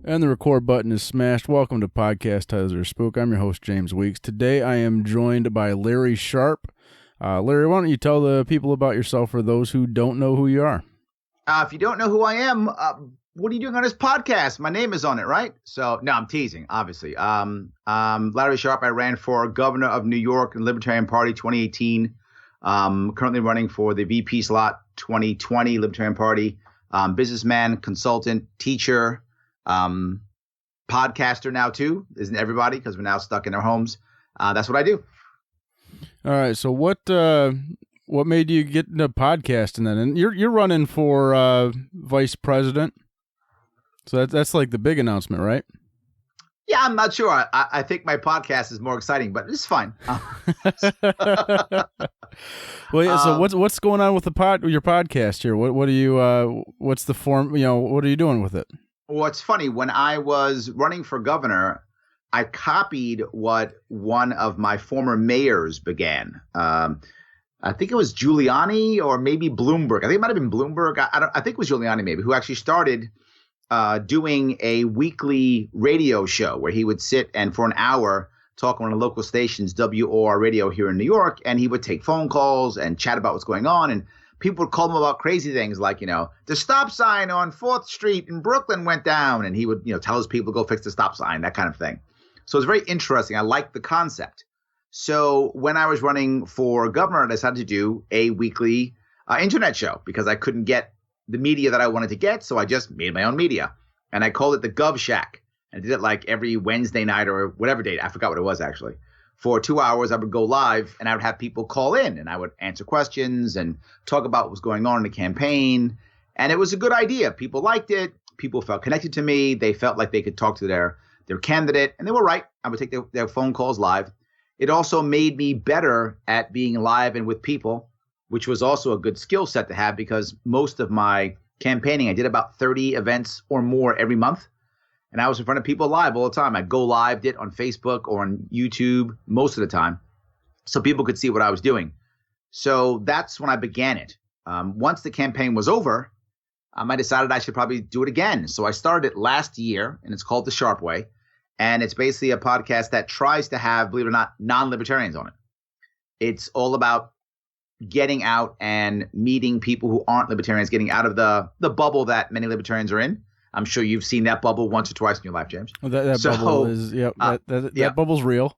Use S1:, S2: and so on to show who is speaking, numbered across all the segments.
S1: And the record button is smashed. Welcome to Podcast Titles Are Spook. I'm your host, James Weeks. Today I am joined by Larry Sharpe. Larry, why don't you tell the people about yourself for those who don't know who you are?
S2: If you don't know who I am, what are you doing on this podcast? My name is on it, right? So, no, I'm teasing, obviously. Larry Sharpe. I ran for governor of New York in the Libertarian Party 2018. Currently running for the VP slot 2020 Libertarian Party. Businessman, consultant, teacher, podcaster now too, isn't everybody? Because we're now stuck in our homes. That's what I do.
S1: All right. So what made you get into podcasting then? And you're running for vice president. So that's like the big announcement, right?
S2: Yeah, I'm not sure. I think my podcast is more exciting, but it's fine.
S1: Well, yeah. So what's going on with your podcast here? What are you? What's the form? What are you doing with it?
S2: Well, it's funny. When I was running for governor, I copied what one of my former mayors began. I think it was Giuliani or maybe Bloomberg. I think it might have been Bloomberg. I think it was Giuliani maybe, who actually started doing a weekly radio show where he would sit and for an hour talk on the local stations, WOR radio here in New York, and he would take phone calls and chat about what's going on. And people would call him about crazy things like, the stop sign on 4th Street in Brooklyn went down. And he would, tell his people to go fix the stop sign, that kind of thing. So it's very interesting. I liked the concept. So when I was running for governor, I decided to do a weekly internet show because I couldn't get the media that I wanted to get. So I just made my own media. And I called it the Gov Shack. I did it like every Wednesday night or whatever date. I forgot what it was actually. For 2 hours, I would go live and I would have people call in and I would answer questions and talk about what was going on in the campaign. And it was a good idea. People liked it. People felt connected to me. They felt like they could talk to their candidate. And they were right. I would take their phone calls live. It also made me better at being live and with people, which was also a good skill set to have because most of my campaigning, I did about 30 events or more every month. And I was in front of people live all the time. I'd go live, did on Facebook or on YouTube most of the time so people could see what I was doing. So that's when I began it. Once the campaign was over, I decided I should probably do it again. So I started it last year, and it's called the Sharpe Way. And it's basically a podcast that tries to have, believe it or not, non-libertarians on it. It's all about getting out and meeting people who aren't libertarians, getting out of the bubble that many libertarians are in. I'm sure you've seen that bubble once or twice in your life, James.
S1: Well, that bubble is, that bubble's real.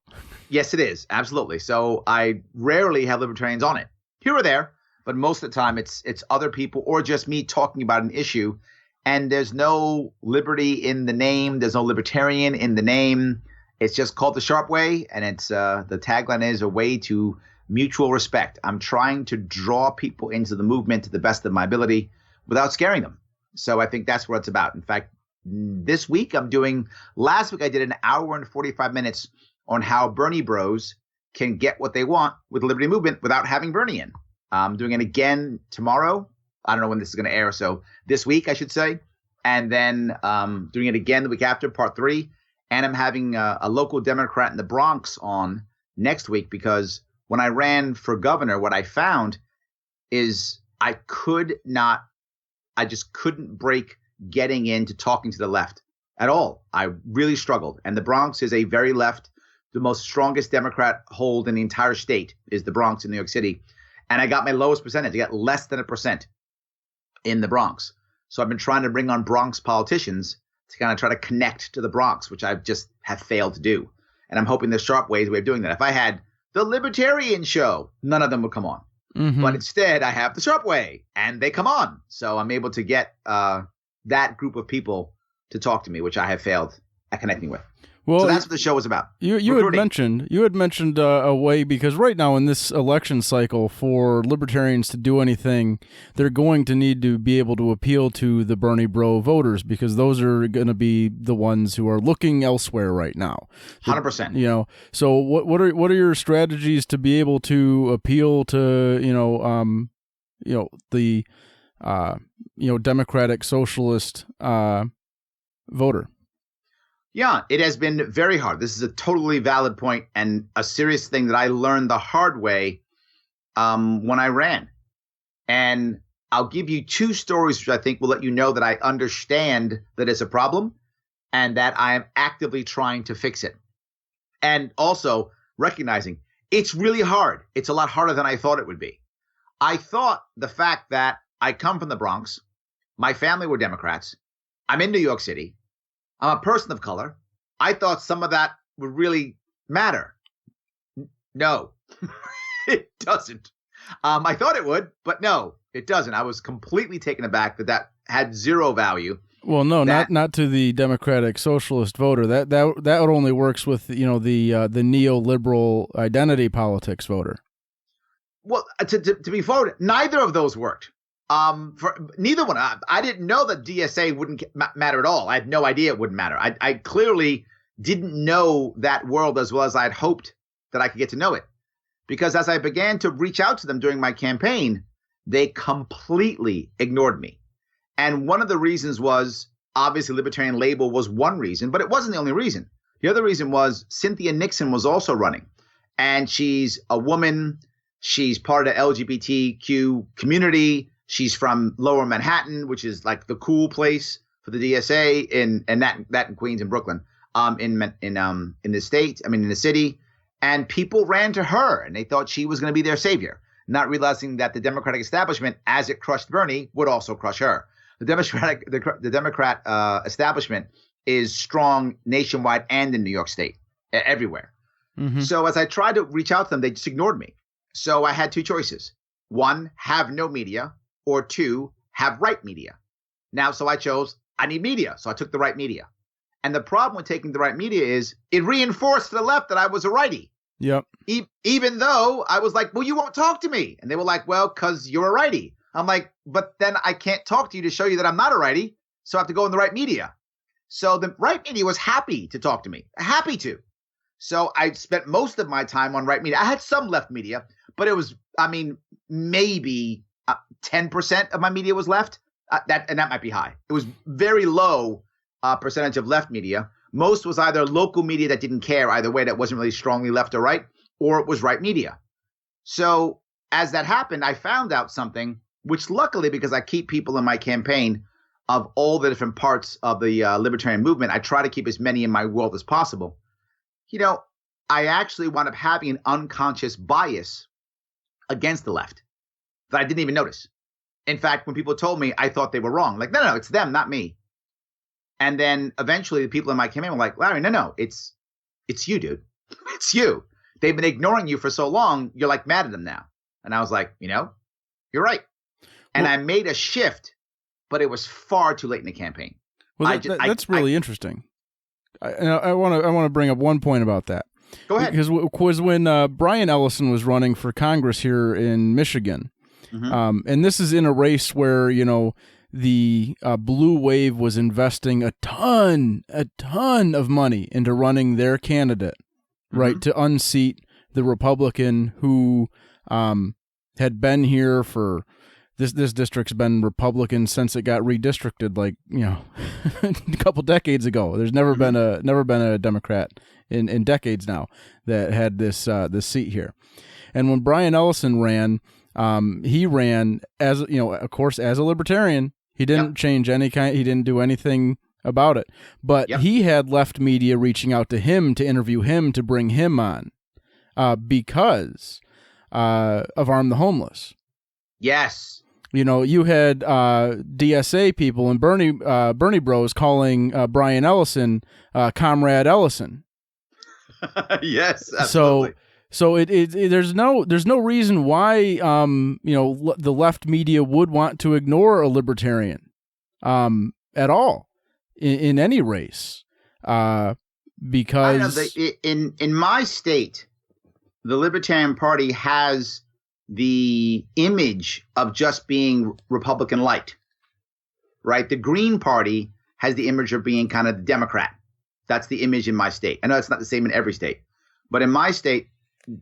S2: Yes, it is. Absolutely. So I rarely have libertarians on it. Here or there, but most of the time it's other people or just me talking about an issue. And there's no liberty in the name. There's no libertarian in the name. It's just called the Sharpe Way. And it's the tagline is a way to mutual respect. I'm trying to draw people into the movement to the best of my ability without scaring them. So I think that's what it's about. In fact, this week last week I did an hour and 45 minutes on how Bernie bros can get what they want with the Liberty Movement without having Bernie in. I'm doing it again tomorrow. I don't know when this is going to air. So this week, I should say. And then doing it again the week after, part 3. And I'm having a local Democrat in the Bronx on next week because when I ran for governor, what I found is I just couldn't break getting into talking to the left at all. I really struggled. And the Bronx is a very left. The most strongest Democrat hold in the entire state is the Bronx in New York City. And I got my lowest percentage. I got less than 1% in the Bronx. So I've been trying to bring on Bronx politicians to kind of try to connect to the Bronx, which I just have failed to do. And I'm hoping the Sharpe Way is a way of doing that. If I had the Libertarian show, none of them would come on. Mm-hmm. But instead, I have the Sharpe Way, and they come on. So I'm able to get that group of people to talk to me, which I have failed at connecting with. Well, so that's what the show was about.
S1: You had mentioned a way, because right now in this election cycle, for libertarians to do anything, they're going to need to be able to appeal to the Bernie bro voters, because those are going to be the ones who are looking elsewhere right now.
S2: 100%.
S1: So what are your strategies to be able to appeal to the Democratic Socialist voter?
S2: Yeah, it has been very hard. This is a totally valid point and a serious thing that I learned the hard way when I ran. And I'll give you two stories which I think will let you know that I understand that it's a problem. and that I am actively trying to fix it. And also recognizing it's really hard. It's a lot harder than I thought it would be. I thought the fact that I come from the Bronx, my family were Democrats, I'm in New York City, I'm a person of color, I thought some of that would really matter. No, it doesn't. I thought it would, but no, it doesn't. I was completely taken aback that had zero value.
S1: Well, no, not to the Democratic Socialist voter. That only works with the neoliberal identity politics voter.
S2: Well, to be forward, neither of those worked. For neither one. I didn't know that DSA wouldn't matter at all. I had no idea it wouldn't matter. I clearly didn't know that world as well as I'd hoped that I could get to know it. Because as I began to reach out to them during my campaign, they completely ignored me. And one of the reasons was, obviously, libertarian label was one reason, but it wasn't the only reason. The other reason was Cynthia Nixon was also running. And she's a woman. She's part of the LGBTQ community. She's from Lower Manhattan, which is like the cool place for the DSA, and that in Queens and Brooklyn, in the state. I mean, in the city. And people ran to her, and they thought she was going to be their savior, not realizing that the Democratic establishment, as it crushed Bernie, would also crush her. The Democrat establishment is strong nationwide and in New York State, everywhere. Mm-hmm. So as I tried to reach out to them, they just ignored me. So I had two choices: one, have no media, or two, have right media. Now, so I chose I need media, so I took the right media. And the problem with taking the right media is it reinforced to the left that I was a righty.
S1: Yep.
S2: Even though I was like, well, you won't talk to me. And they were like, well, because you're a righty. I'm like, but then I can't talk to you to show you that I'm not a righty. So I have to go in the right media. So the right media was happy to talk to me. Happy to. So I spent most of my time on right media. I had some left media, but it was, maybe 10% of my media was left. That might be high. It was very low percentage of left media. Most was either local media that didn't care either way, that wasn't really strongly left or right, or it was right media. So as that happened, I found out something, which luckily, because I keep people in my campaign of all the different parts of the libertarian movement, I try to keep as many in my world as possible. I actually wound up having an unconscious bias against the left that I didn't even notice. In fact, when people told me, I thought they were wrong. Like, no, it's them, not me. And then eventually the people in my campaign were like, Larry, no, it's you, dude. It's you. They've been ignoring you for so long, you're like mad at them now. And I was like, you're right. And I made a shift, but it was far too late in the campaign.
S1: Well, that's really interesting. I want to bring up one point about that.
S2: Go ahead.
S1: Because when Brian Ellison was running for Congress here in Michigan, mm-hmm. And this is in a race where, the blue wave was investing a ton of money into running their candidate, mm-hmm. right, to unseat the Republican who had been here for this district's been Republican since it got redistricted, a couple decades ago. There's never mm-hmm. been a Democrat in decades now that had this seat here. And when Brian Ellison ran, he ran as of course, as a libertarian. He didn't change any kind. He didn't do anything about it. But he had left media reaching out to him to interview him to bring him on because of Arm the Homeless.
S2: Yes.
S1: You had DSA people and Bernie Bros calling Brian Ellison Comrade Ellison.
S2: Yes, absolutely.
S1: So there's no reason why the left media would want to ignore a libertarian at all in any race because
S2: in my state the Libertarian Party has the image of just being Republican light, right? The Green Party has the image of being kind of the Democrat. That's the image in my state. I know it's not the same in every state, but in my state,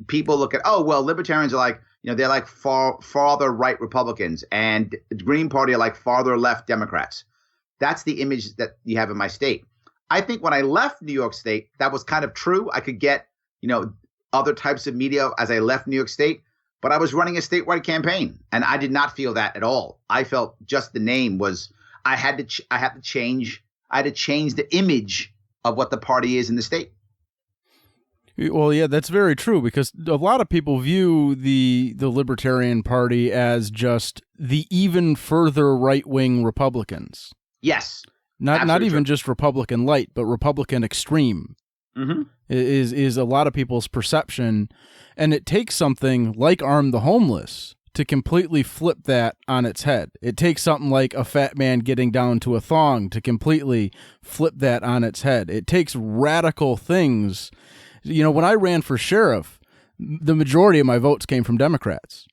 S2: people look at, libertarians are like, they're like farther right Republicans, and the Green Party are like farther left Democrats. That's the image that you have in my state. I think when I left New York State, that was kind of true. I could get, other types of media as I left New York State, but I was running a statewide campaign, and I did not feel that at all. I felt just the name was, I had to change I had to change the image of what the party is in the state.
S1: Well, yeah, that's very true, because a lot of people view the Libertarian Party as just the even further right-wing Republicans.
S2: Yes.
S1: Not even just Republican light, but Republican extreme.
S2: Mm-hmm.
S1: Is a lot of people's perception, and it takes something like Arm the Homeless to completely flip that on its head. It takes something like a fat man getting down to a thong to completely flip that on its head. It takes radical things. You know, when I ran for sheriff, the majority of my votes came from Democrats.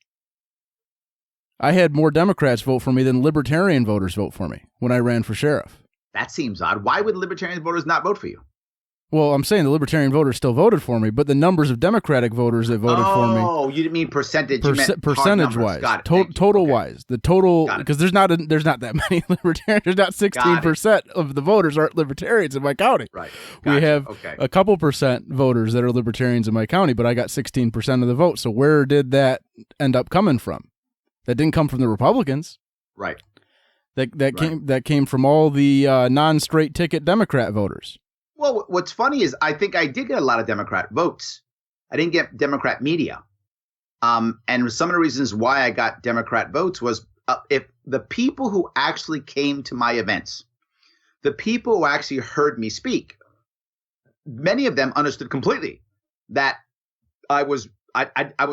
S1: I had more Democrats vote for me than Libertarian voters vote for me when I ran for sheriff.
S2: That seems odd. Why would Libertarian voters not vote for you?
S1: Well, I'm saying the Libertarian voters still voted for me, but the numbers of Democratic voters that voted for me.
S2: Oh, you didn't mean percentage. You meant
S1: percentage-wise, total-wise, the total, because there's not that many Libertarians. There's not 16% of the voters aren't Libertarians in my county.
S2: Right.
S1: We have a couple percent voters that are Libertarians in my county, but I got 16% of the vote. So where did that end up coming from? That didn't come from the Republicans.
S2: Right.
S1: That came from all the non-straight ticket Democrat voters.
S2: Well, what's funny is I think I did get a lot of Democrat votes. I didn't get Democrat media. And some of the reasons why I got Democrat votes was if the people who actually came to my events, the people who actually heard me speak, many of them understood completely that I was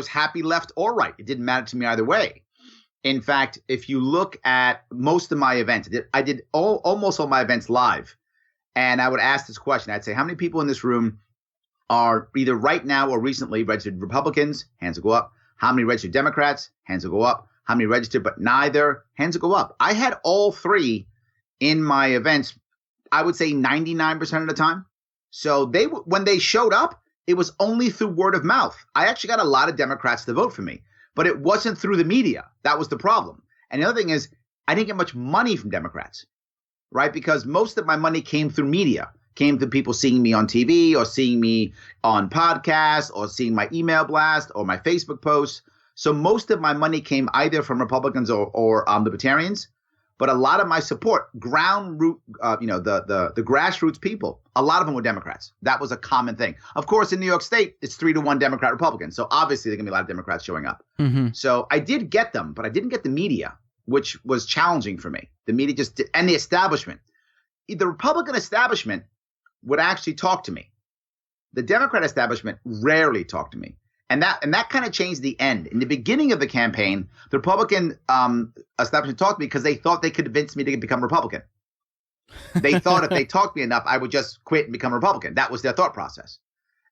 S2: happy left or right. It didn't matter to me either way. In fact, if you look at most of my events, I did almost all my events live. And I would ask this question. I'd say, how many people in this room are either right now or recently registered Republicans? Hands will go up. How many registered Democrats? Hands will go up. How many registered but neither? Hands will go up. I had all three in my events, I would say 99% of the time. So when they showed up, it was only through word of mouth. I actually got a lot of Democrats to vote for me, but it wasn't through the media. That was the problem. And the other thing is, I didn't get much money from Democrats. Right? Because most of my money came through media, came through people seeing me on TV or seeing me on podcasts or seeing my email blast or my Facebook posts. So most of my money came either from Republicans or Libertarians. But a lot of my support, ground root, the grassroots people, a lot of them were Democrats. That was a common thing. Of course, in New York State, it's 3-1 Democrat Republican. So obviously, there's going to be a lot of Democrats showing up. Mm-hmm. So I did get them, but I didn't get the media, which was challenging for me. The media and the establishment. The Republican establishment would actually talk to me. The Democrat establishment rarely talked to me. And that kind of changed the end. In the beginning of the campaign, the Republican establishment talked to me because they thought they could convince me to become Republican. They thought if they talked to me enough, I would just quit and become a Republican. That was their thought process.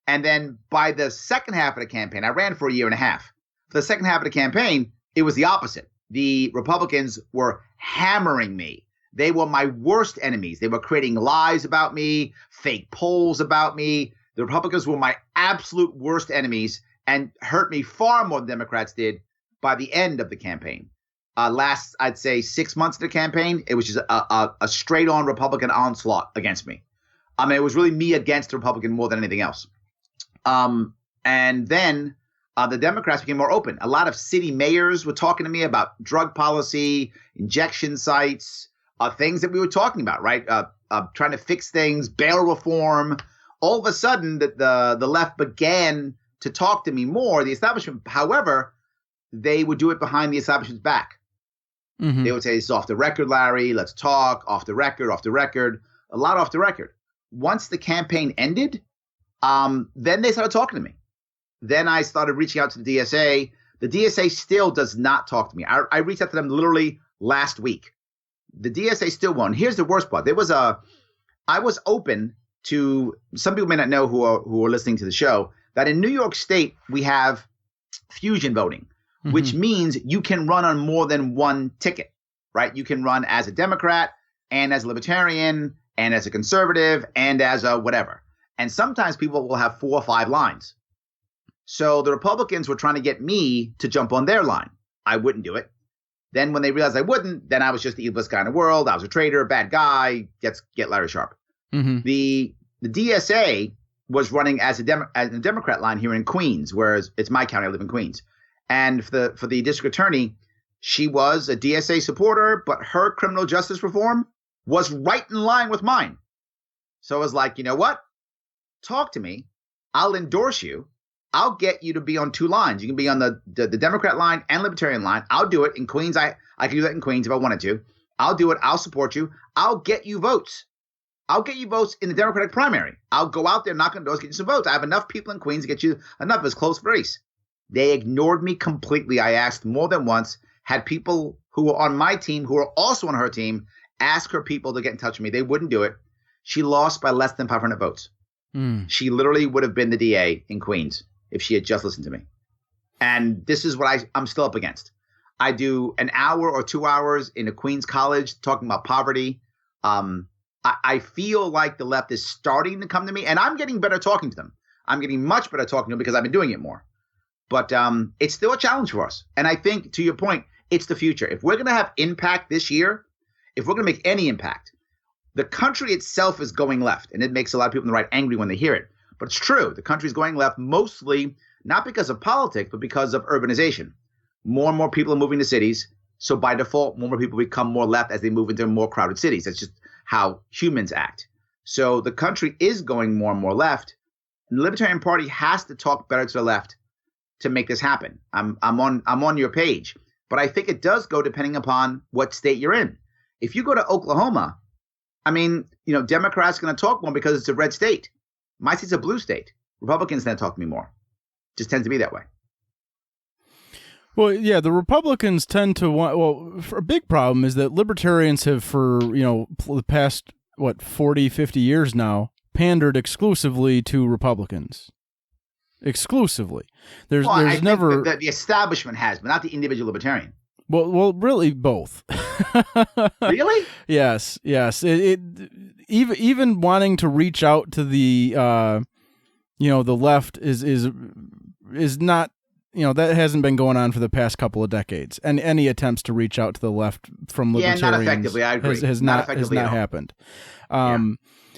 S2: And then by the second half of the campaign, I ran for a year and a half. For the second half of the campaign, it was the opposite. The Republicans were hammering me. They were my worst enemies. They were creating lies about me, fake polls about me. The Republicans were my absolute worst enemies and hurt me far more than Democrats did by the end of the campaign. Last, I'd say 6 months of the campaign, it was just a straight-on Republican onslaught against me. I mean, it was really me against the Republican more than anything else. And then the Democrats became more open. A lot of city mayors were talking to me about drug policy, injection sites, things that we were talking about, right? Trying to fix things, bail reform. All of a sudden, the left began to talk to me more. The establishment, however, they would do it behind the establishment's back. Mm-hmm. They would say, "This is off the record, Larry. Let's talk off the record, a lot off the record." Once the campaign ended, then they started talking to me. Then I started reaching out to the DSA. The DSA still does not talk to me. I reached out to them literally last week. The DSA still won't. Here's the worst part. I was open to, some people may not know who are listening to the show, that in New York State, we have fusion voting, mm-hmm. which means you can run on more than one ticket, right? You can run as a Democrat and as a Libertarian and as a conservative and as a whatever. And sometimes people will have 4 or 5 lines. So the Republicans were trying to get me to jump on their line. I wouldn't do it. Then when they realized I wouldn't, then I was just the evilest guy in the world. I was a traitor, bad guy. Get Larry Sharpe. Mm-hmm. The DSA was running as a Democrat line here in Queens, whereas it's my county. I live in Queens. And for the district attorney, she was a DSA supporter, but her criminal justice reform was right in line with mine. So I was like, you know what? Talk to me. I'll endorse you. I'll get you to be on two lines. You can be on the Democrat line and Libertarian line. I'll do it in Queens. I can do that in Queens if I wanted to. I'll do it. I'll support you. I'll get you votes. I'll get you votes in the Democratic primary. I'll go out there, knock on doors, get you some votes. I have enough people in Queens to get you enough of this close race. They ignored me completely. I asked more than once, had people who were on my team, who were also on her team, ask her people to get in touch with me. They wouldn't do it. She lost by less than 500 votes. She literally would have been the DA in Queens if she had just listened to me. And this is what I'm still up against. I do an hour or 2 hours in a Queens college talking about poverty. I feel like the left is starting to come to me, and I'm getting better talking to them. I'm getting much better talking to them because I've been doing it more. But it's still a challenge for us. And I think, to your point, it's the future. If we're going to have impact this year, if we're going to make any impact, the country itself is going left. And it makes a lot of people on the right angry when they hear it. But it's true. The country's going left mostly not because of politics, but because of urbanization. More and more people are moving to cities. So by default, more and more people become more left as they move into more crowded cities. That's just how humans act. So the country is going more and more left. And the Libertarian Party has to talk better to the left to make this happen. I'm on your page. But I think it does go depending upon what state you're in. If you go to Oklahoma, I mean, Democrats are going to talk more because it's a red state. My state's a blue state. Republicans tend to talk to me more. Just tends to be that way.
S1: Well, yeah, the Republicans tend to want. Well, a big problem is that libertarians have, for the past 40, 50 years now, pandered exclusively to Republicans. Exclusively. There's never
S2: the establishment has, but not the individual libertarian.
S1: Well, really both.
S2: Really?
S1: Yes. Even wanting to reach out to the the left is not, that hasn't been going on for the past couple of decades. And any attempts to reach out to the left from libertarians
S2: not effectively, I agree.
S1: has not happened.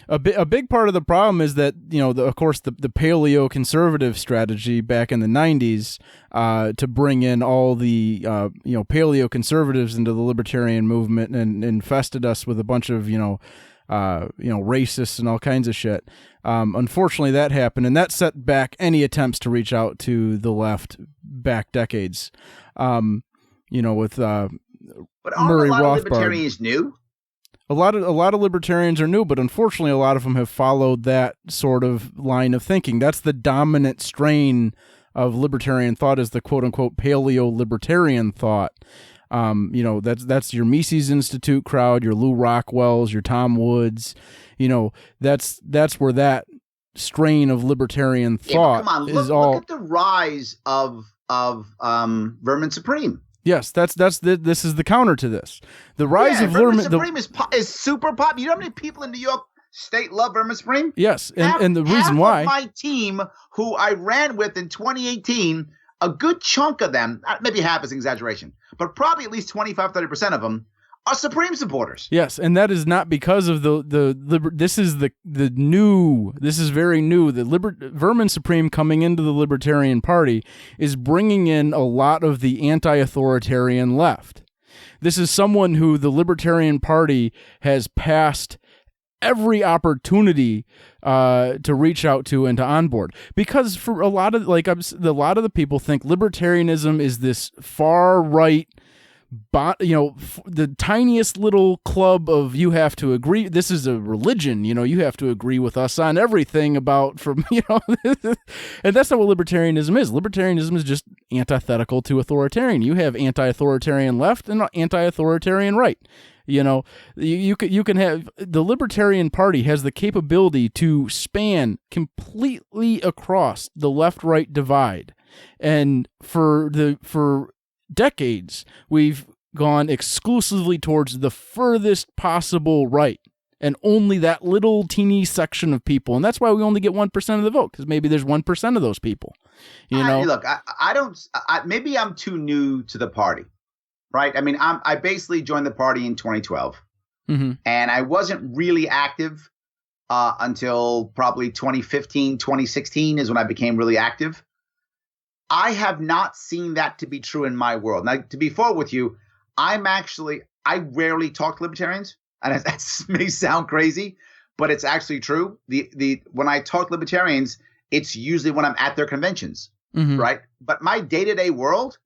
S1: A big part of the problem is that, of course, the paleo-conservative strategy back in the 90s to bring in all the, paleo-conservatives into the libertarian movement and infested us with a bunch of, racists and all kinds of shit. Unfortunately, that happened, and that set back any attempts to reach out to the left back decades. With
S2: but
S1: Murray
S2: a lot
S1: Rothbard.
S2: Of libertarians new?
S1: A lot of libertarians are new, but unfortunately, a lot of them have followed that sort of line of thinking. That's the dominant strain of libertarian thought, is the quote unquote paleo-libertarian thought. That's your Mises Institute crowd, your Lou Rockwells, your Tom Woods. That's where that strain of libertarian thought is all.
S2: Look at the rise of Vermin Supreme.
S1: Yes, this is the counter to this. The rise of
S2: Vermin Supreme is super popular. You know how many people in New York State love Vermin Supreme?
S1: Yes, and the reason why.
S2: Of my team, who I ran with in 2018, a good chunk of them, maybe half is an exaggeration, but probably at least 25, 30% of them are Supreme supporters.
S1: Yes, and that is not because of this is very new. The Vermin Supreme coming into the Libertarian Party is bringing in a lot of the anti-authoritarian left. This is someone who the Libertarian Party has passed every opportunity to reach out to and to onboard, because for a lot of the people think libertarianism is this far right, the tiniest little club of, you have to agree. This is a religion, you have to agree with us on everything about and that's not what libertarianism is. Libertarianism is just antithetical to authoritarian. You have anti-authoritarian left and anti-authoritarian right. You can have, the Libertarian Party has the capability to span completely across the left-right divide. And for decades, we've gone exclusively towards the furthest possible right, and only that little teeny section of people. And that's why we only get 1% of the vote, because maybe there's 1% of those people.
S2: Look, maybe I'm too new to the party, right? I mean, I basically joined the party in 2012, and I wasn't really active until probably 2015, 2016 is when I became really active. I have not seen that to be true in my world. Now, to be forward with you, I rarely talk to libertarians. and that may sound crazy, but it's actually true. When I talk to libertarians, it's usually when I'm at their conventions, right? But my day-to-day world,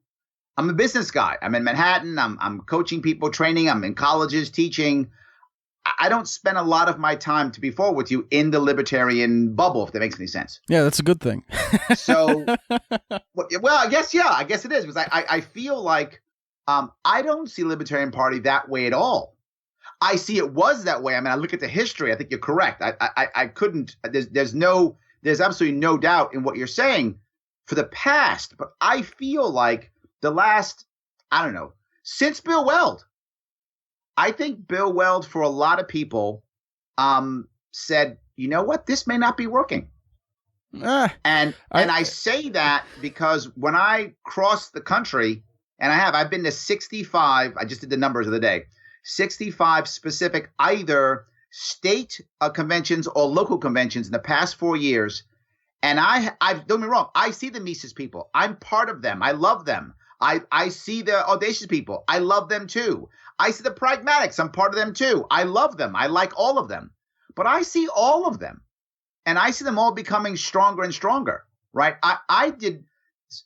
S2: I'm a business guy. I'm in Manhattan. I'm coaching people, training. I'm in colleges, teaching. I don't spend a lot of my time, to be forward with you, in the libertarian bubble, if that makes any sense.
S1: Yeah, that's a good thing.
S2: So, well, I guess it is, because I feel like I don't see Libertarian Party that way at all. I see it was that way. I mean, I look at the history. I think you're correct. I couldn't. There's absolutely no doubt in what you're saying for the past. But I feel like the last, I don't know, since Bill Weld, I think Bill Weld, for a lot of people, said, you know what, this may not be working. And I say that because when I cross the country, and I've been to 65, I just did the numbers of the day, 65 specific either state conventions or local conventions in the past 4 years. And I don't get me wrong, I see the Mises people. I'm part of them. I love them. I see the audacious people. I love them too. I see the pragmatics. I'm part of them too. I love them. I like all of them. But I see all of them. And I see them all becoming stronger and stronger, right? I did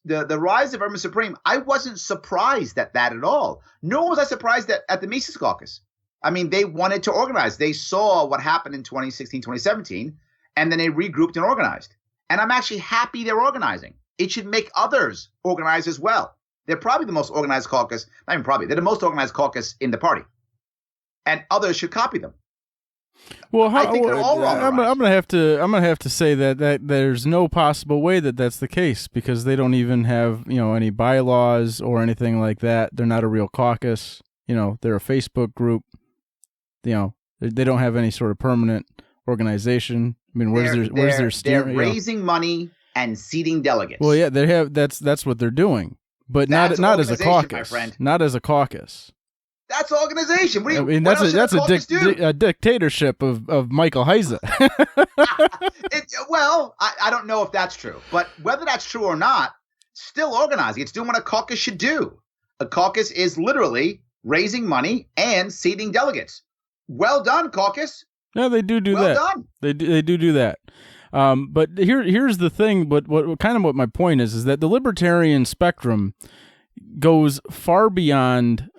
S2: the rise of Urban Supreme. I wasn't surprised at that at all. Nor was I surprised at the Mises Caucus. I mean, they wanted to organize. They saw what happened in 2016, 2017, and then they regrouped and organized. And I'm actually happy they're organizing. It should make others organize as well. They're probably the most organized caucus. Not even probably. They're the most organized caucus in the party. And others should copy them.
S1: Well,
S2: I think they're all wrong.
S1: I'm gonna have to say that there's no possible way that that's the case, because they don't even have any bylaws or anything like that. They're not a real caucus. They're a Facebook group. They don't have any sort of permanent organization. I mean, where's their steering?
S2: They're raising money and seating delegates.
S1: Well, yeah, they have. That's what they're doing, but not as a caucus.
S2: My friend.
S1: Not as a caucus.
S2: That's organization. What do you,
S1: I mean,
S2: what
S1: that's
S2: a
S1: dictatorship of Michael Heise.
S2: Well, I don't know if that's true, but whether that's true or not, still organizing. It's doing what a caucus should do. A caucus is literally raising money and seating delegates. Well done, caucus.
S1: Yeah, they do that.
S2: Well done.
S1: They do that. But here's the thing. But what my point is that the libertarian spectrum goes far beyond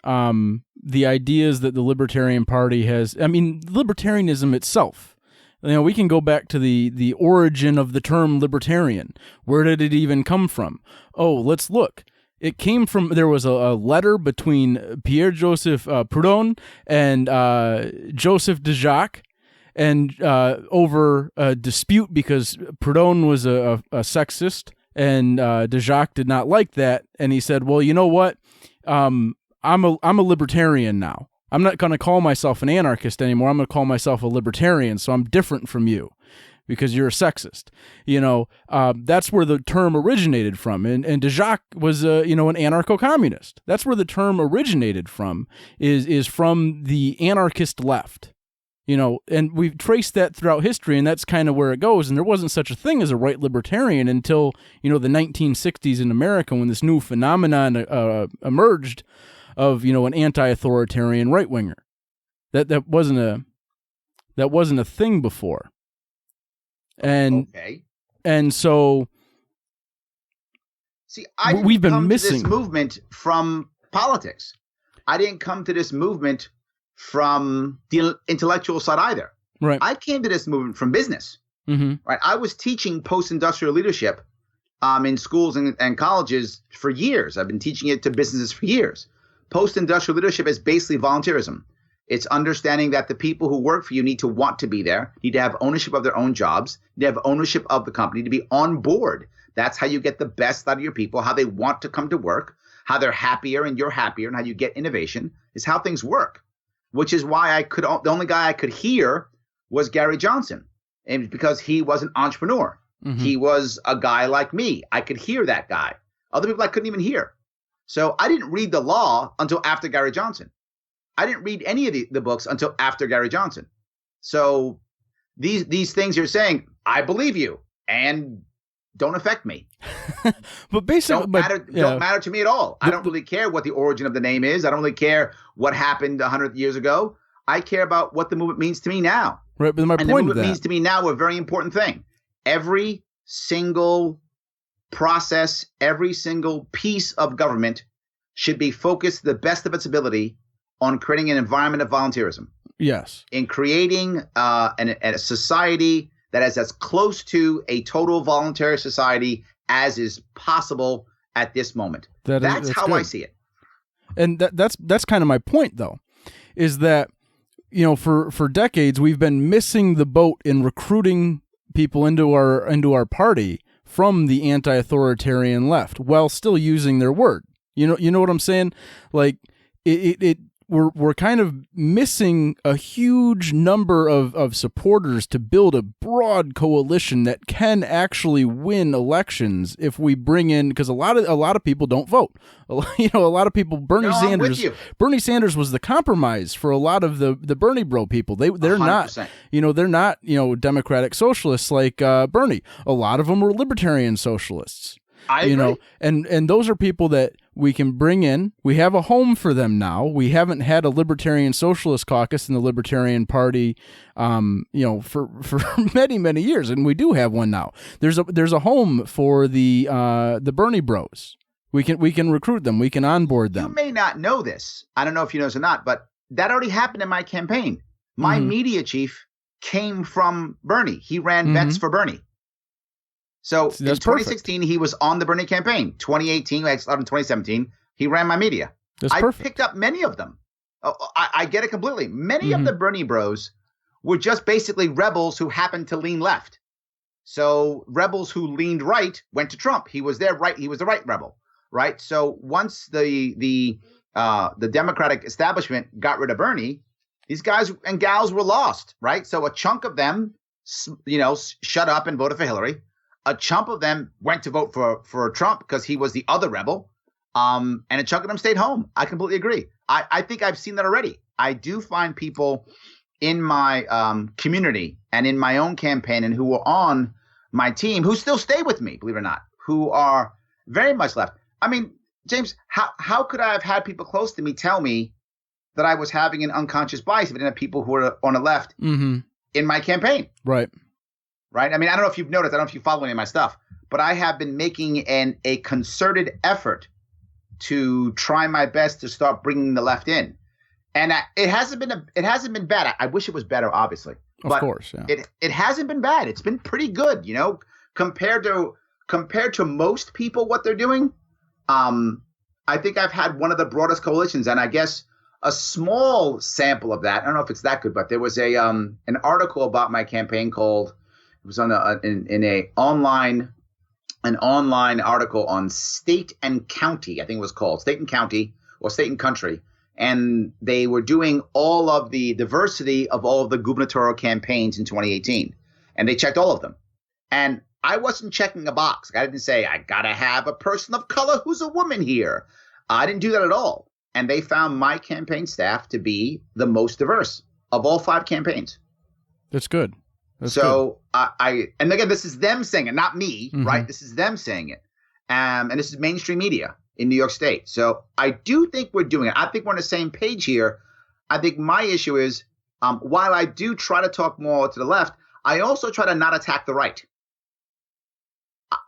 S1: the ideas that the Libertarian Party has. I mean, libertarianism itself. We can go back to the origin of the term libertarian. Where did it even come from? Oh, let's look. It came from, there was a letter between Pierre-Joseph Proudhon and Joseph de Jacques, and over a dispute because Proudhon was a sexist, and de Jacques did not like that, and he said, well, you know what? I'm a libertarian now. I'm not going to call myself an anarchist anymore. I'm going to call myself a libertarian, so I'm different from you because you're a sexist. That's where the term originated from. And de Jacques was an anarcho-communist. That's where the term originated from, is from the anarchist left. And we've traced that throughout history, and that's kind of where it goes. And there wasn't such a thing as a right libertarian until, the 1960s in America, when this new phenomenon emerged of, an anti-authoritarian right-winger. That wasn't a thing before. And
S2: okay.
S1: And so
S2: see, we've been missing this movement from politics. I didn't come to this movement from the intellectual side either.
S1: Right.
S2: I came to this movement from business.
S1: Mm-hmm.
S2: Right. I was teaching post-industrial leadership in schools and colleges for years. I've been teaching it to businesses for years. Post-industrial leadership is basically volunteerism. It's understanding that the people who work for you need to want to be there, need to have ownership of their own jobs, need to have ownership of the company, to be on board. That's how you get the best out of your people, how they want to come to work, how they're happier and you're happier, and how you get innovation is how things work, which is why the only guy I could hear was Gary Johnson, and because he was an entrepreneur. Mm-hmm. He was a guy like me. I could hear that guy. Other people I couldn't even hear. So I didn't read the law until after Gary Johnson. I didn't read any of the books until after Gary Johnson. So these things you're saying, I believe you, and don't affect me.
S1: But basically,
S2: don't matter to me at all. I don't really care what the origin of the name is. I don't really care what happened 100 years ago. I care about what the movement means to me now.
S1: Right, but my
S2: and
S1: point
S2: the movement
S1: of that
S2: means to me now a very important thing. Every single process, every single piece of government should be focused to the best of its ability on creating an environment of volunteerism.
S1: Yes.
S2: In creating a society that is as close to a total voluntary society as is possible at this moment. That's how
S1: good.
S2: I see it.
S1: And that's kind of my point, though, is that, you know, for decades we've been missing the boat in recruiting people into our party from the anti-authoritarian left while still using their word. You know what I'm saying? Like we're kind of missing a huge number of supporters to build a broad coalition that can actually win elections if we bring in, because a lot of people don't vote. You know, a lot of people. Bernie Sanders was the compromise for a lot of the Bernie bro people. They're 100%. They're not democratic socialists like Bernie. A lot of them were libertarian socialists.
S2: I agree.
S1: And those are people that we can bring in. We have a home for them now. We haven't had a libertarian socialist caucus in the Libertarian Party, for many, many years, and we do have one now. There's a home for the Bernie bros. We can recruit them. We can onboard them.
S2: You may not know this. I don't know if you know this or not, but that already happened in my campaign. My media chief came from Bernie. He ran Vets for Bernie. So in 2016, perfect. He was on the Bernie campaign. 2018, I started in 2017. He ran my media. I picked up many of them. I get it completely. Many of the Bernie bros were just basically rebels who happened to lean left. So rebels who leaned right went to Trump. He was their right. He was the right rebel, right? So once the Democratic establishment got rid of Bernie, these guys and gals were lost, right? So a chunk of them, shut up and voted for Hillary. A chunk of them went to vote for Trump because he was the other rebel, and a chunk of them stayed home. I completely agree. I think I've seen that already. I do find people in my community and in my own campaign and who are on my team who still stay with me, believe it or not, who are very much left. I mean, James, how could I have had people close to me tell me that I was having an unconscious bias if I didn't have people who are on the left in my campaign?
S1: Right.
S2: Right. I mean, I don't know if you've noticed. I don't know if you follow any of my stuff, but I have been making a concerted effort to try my best to start bringing the left in, and it hasn't been bad. I wish it was better, obviously. But
S1: of course, yeah.
S2: It hasn't been bad. It's been pretty good, compared to most people what they're doing. I think I've had one of the broadest coalitions, and I guess a small sample of that. I don't know if it's that good, but there was an article about my campaign called. It was on an online article on state and county. I think it was called State and County or State and Country. And they were doing all of the diversity of all of the gubernatorial campaigns in 2018. And they checked all of them. And I wasn't checking a box. I didn't say, I got to have a person of color who's a woman here. I didn't do that at all. And they found my campaign staff to be the most diverse of all 5 campaigns.
S1: That's good. That's
S2: so and again, this is them saying it, not me, right? This is them saying it. And this is mainstream media in New York State. So I do think we're doing it. I think we're on the same page here. I think my issue is, while I do try to talk more to the left, I also try to not attack the right.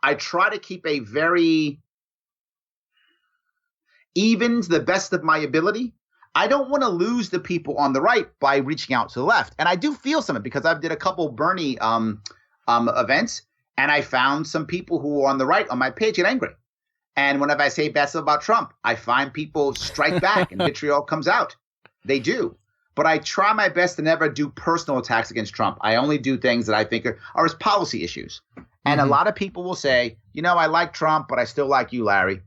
S2: I try to keep a very even to the best of my ability. I don't want to lose the people on the right by reaching out to the left. And I do feel some of it because I've did a couple Bernie events, and I found some people who are on the right on my page get angry. And whenever I say bad stuff about Trump, I find people strike back and vitriol comes out. They do. But I try my best to never do personal attacks against Trump. I only do things that I think are his policy issues. And a lot of people will say, I like Trump, but I still like you, Larry,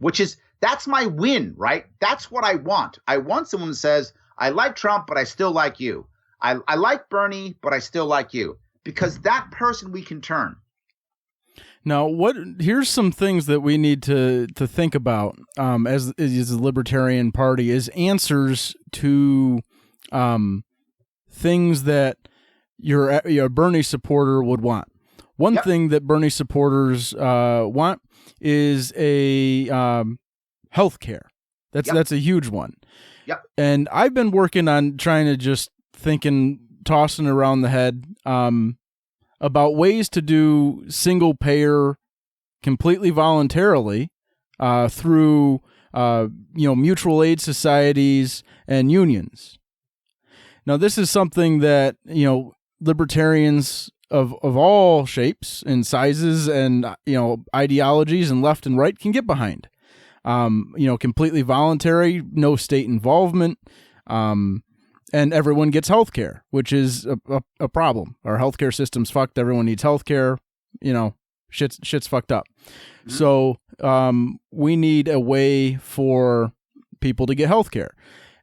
S2: that's my win, right? That's what I want. I want someone who says, I like Trump, but I still like you. I like Bernie, but I still like you. Because that person we can turn.
S1: Now, here's some things that we need to think about as the Libertarian Party is answers to things that your Bernie supporter would want. One thing that Bernie supporters want is a healthcare. That's a huge one.
S2: Yep.
S1: And I've been working on trying to just tossing around the head about ways to do single payer completely voluntarily through mutual aid societies and unions. Now, this is something that libertarians of all shapes and sizes and ideologies and left and right can get behind. Completely voluntary, no state involvement, and everyone gets health care, which is a problem. Our healthcare system's fucked. Everyone needs health care. Shit's fucked up. Mm-hmm. So we need a way for people to get health care.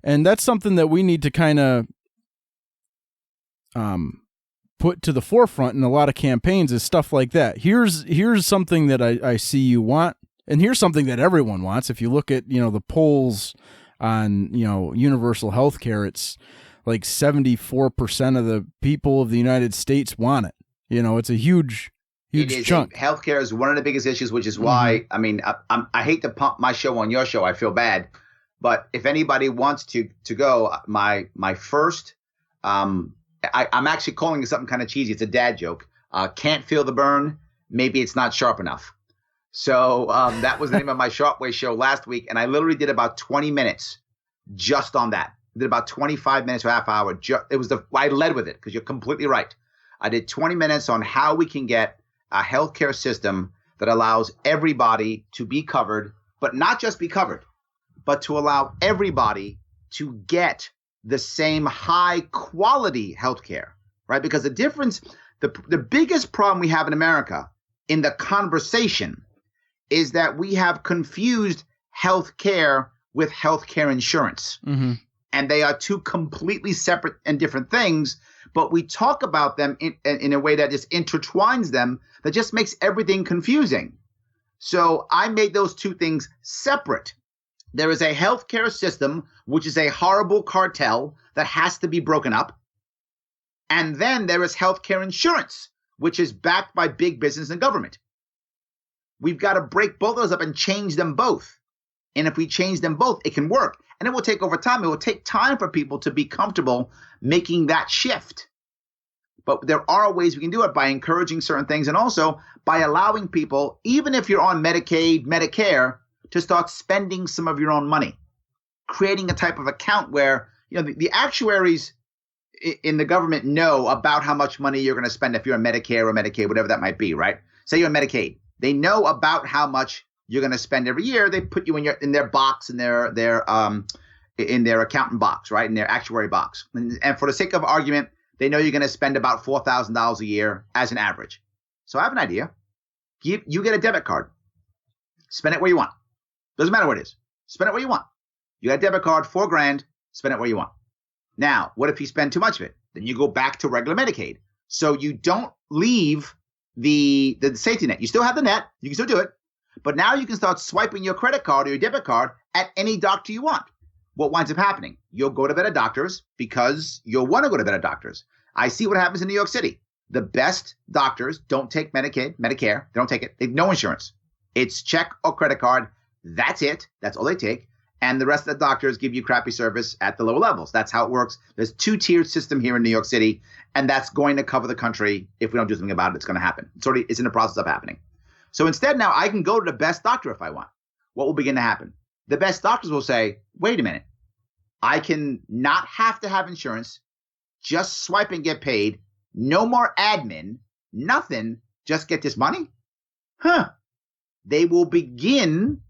S1: And that's something that we need to kind of put to the forefront in a lot of campaigns, is stuff like that. Here's something that I see you want, and here's something that everyone wants. If you look at the polls on universal health care, it's like 74% of the people of the United States want it. It's a huge chunk.
S2: Healthcare is one of the biggest issues, which is why, I mean, I hate to pump my show on your show. I feel bad. But if anybody wants to go, my first, I'm actually calling it something kind of cheesy. It's a dad joke. Can't feel the burn. Maybe it's not sharp enough. So that was the name of my Sharpe Way show last week. And I literally did about 20 minutes just on that. I did about 25 minutes or half hour. I led with it because you're completely right. I did 20 minutes on how we can get a healthcare system that allows everybody to be covered, but not just be covered, but to allow everybody to get the same high quality healthcare, right? Because the difference, the biggest problem we have in America in the conversation is that we have confused healthcare with healthcare insurance. Mm-hmm. And they are two completely separate and different things, but we talk about them in a way that just intertwines them, that just makes everything confusing. So I made those two things separate. There is a healthcare system, which is a horrible cartel that has to be broken up. And then there is healthcare insurance, which is backed by big business and government. We've got to break both of those up and change them both. And if we change them both, it can work. And it will take over time. It will take time for people to be comfortable making that shift. But there are ways we can do it by encouraging certain things, and also by allowing people, even if you're on Medicaid, Medicare, to start spending some of your own money, creating a type of account where the actuaries in the government know about how much money you're going to spend if you're on Medicare or Medicaid, whatever that might be, right? Say you're on Medicaid. They know about how much you're going to spend every year. They put you in their box, in their accountant box, right? In their actuary box. And for the sake of argument, they know you're going to spend about $4,000 a year as an average. So I have an idea. You get a debit card. Spend it where you want. Doesn't matter what it is. Spend it where you want. You got a debit card, $4,000. Spend it where you want. Now, what if you spend too much of it? Then you go back to regular Medicaid. So you don't leave the safety net. You still have the net. You can still do it. But now you can start swiping your credit card or your debit card at any doctor you want. What winds up happening? You'll go to better doctors because you'll want to go to better doctors. I see what happens in New York City. The best doctors don't take Medicaid, Medicare. They don't take it. They have no insurance. It's check or credit card. That's it. That's all they take. And the rest of the doctors give you crappy service at the lower levels. That's how it works. There's two-tiered system here in New York City, and that's going to cover the country. If we don't do something about it, it's going to happen. It's in the process of happening. So instead now I can go to the best doctor if I want. What will begin to happen? The best doctors will say, wait a minute. I can not have to have insurance, just swipe and get paid, no more admin, nothing, just get this money? They will begin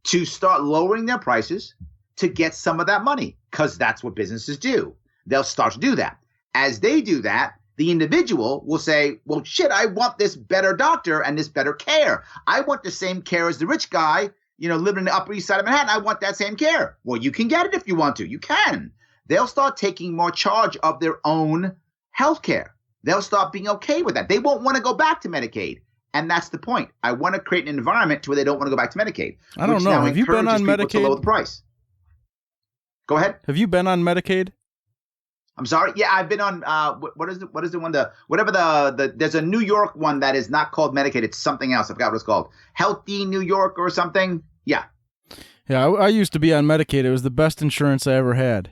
S2: to start lowering their prices to get some of that money, because that's what businesses do. They'll start to do that. As they do that, the individual will say, well, shit, I want this better doctor and this better care. I want the same care as the rich guy, living in the Upper East Side of Manhattan. I want that same care. Well, you can get it if you want to. You can. They'll start taking more charge of their own health care. They'll start being okay with that. They won't want to go back to Medicaid. And that's the point. I want to create an environment where they don't want to go back to Medicaid.
S1: I don't know. Have you been on Medicaid?
S2: To lower the price. Go ahead.
S1: Have you been on Medicaid?
S2: I'm sorry. Yeah, I've been on. What is the one? There's a New York one that is not called Medicaid. It's something else. I forgot what it's called. Healthy New York or something. Yeah.
S1: Yeah, I used to be on Medicaid. It was the best insurance I ever had.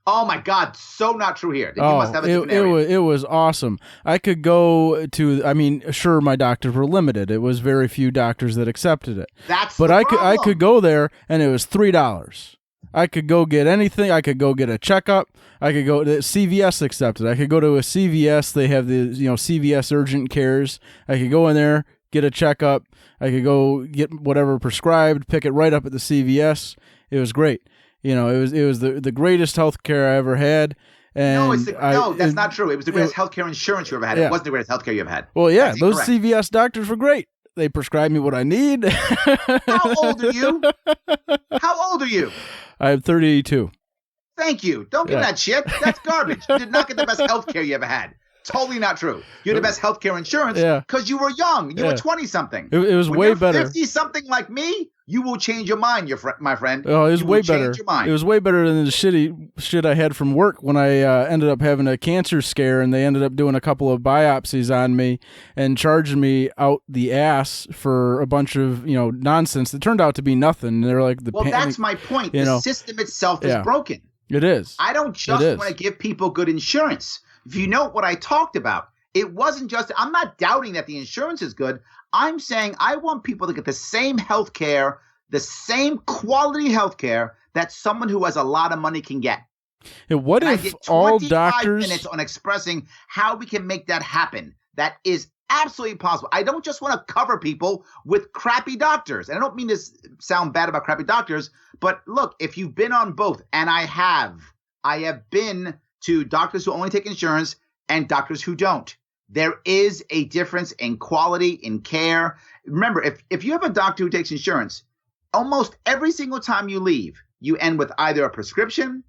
S2: Oh my God, so not true here. You must have a different area.
S1: It was awesome. I could go to, I mean, sure, my doctors were limited. It was very few doctors that accepted it.
S2: But
S1: I could go there and it was $3. I could go get anything. I could go get a checkup. I could go to CVS accepted. I could go to a CVS. They have the, CVS urgent cares. I could go in there, get a checkup. I could go get whatever prescribed, pick it right up at the CVS. It was great. It was the greatest health care I ever had. And
S2: that's not true. It was the greatest healthcare insurance you ever had. Yeah. It wasn't the greatest healthcare you ever had.
S1: Well, yeah, those CVS doctors were great. They prescribed me what I need.
S2: How old are you? How old are you?
S1: I'm 32.
S2: Thank you. Don't give that shit. That's garbage. You did not get the best healthcare you ever had. Totally not true. You had the best healthcare insurance because you were young. You were 20-something.
S1: It was
S2: when
S1: way
S2: you're
S1: better.
S2: 50-something like me, you will change your mind, my friend.
S1: Oh, it was way better. It was way better than the shitty shit I had from work when I ended up having a cancer scare, and they ended up doing a couple of biopsies on me and charging me out the ass for a bunch of nonsense that turned out to be nothing. They're like
S2: that's my point. The system itself is broken.
S1: It is.
S2: I don't just want to give people good insurance. If you know what I talked about, it wasn't just, I'm not doubting that the insurance is good. I'm saying I want people to get the same health care, the same quality health care that someone who has a lot of money can get.
S1: And what if all doctors...
S2: minutes on expressing how we can make that happen. That is absolutely possible. I don't just want to cover people with crappy doctors. And I don't mean to sound bad about crappy doctors, but look, if you've been on both, and I have been to doctors who only take insurance and doctors who don't. There is a difference in quality, in care. Remember, if you have a doctor who takes insurance, almost every single time you leave, you end with either a prescription,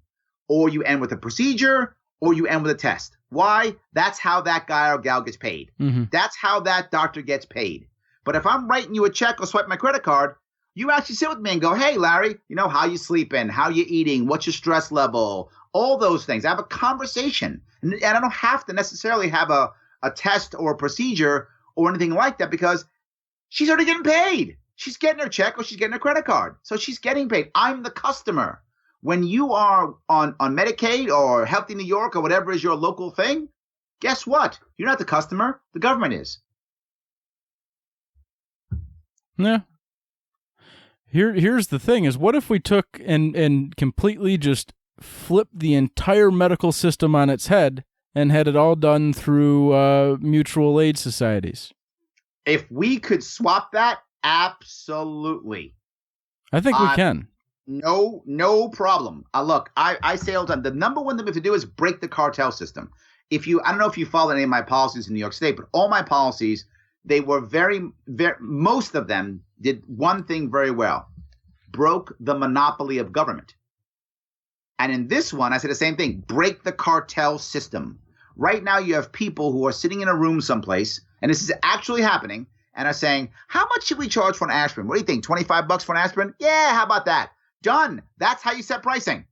S2: or you end with a procedure, or you end with a test. Why? That's how that guy or gal gets paid. Mm-hmm. That's how that doctor gets paid. But if I'm writing you a check or swipe my credit card, you actually sit with me and go, hey, Larry, how you sleeping? How you eating? What's your stress level? All those things. I have a conversation. And I don't have to necessarily have a test or a procedure or anything like that because she's already getting paid. She's getting her check or she's getting her credit card. So she's getting paid. I'm the customer. When you are on Medicaid or Healthy New York or whatever is your local thing, guess what? You're not the customer. The government is.
S1: Yeah. Here's the thing is, what if we took and completely just flipped the entire medical system on its head and had it all done through mutual aid societies?
S2: If we could swap that, absolutely.
S1: I think we can.
S2: No problem. Look, I say all the time, the number one thing we have to do is break the cartel system. I don't know if you follow any of my policies in New York State, but all my policies, they were most of them did one thing very well, broke the monopoly of government. And in this one, I said the same thing, break the cartel system. Right now, you have people who are sitting in a room someplace, and this is actually happening, and are saying, how much should we charge for an aspirin? What do you think, $25 for an aspirin? Yeah, how about that? Done. That's how you set pricing.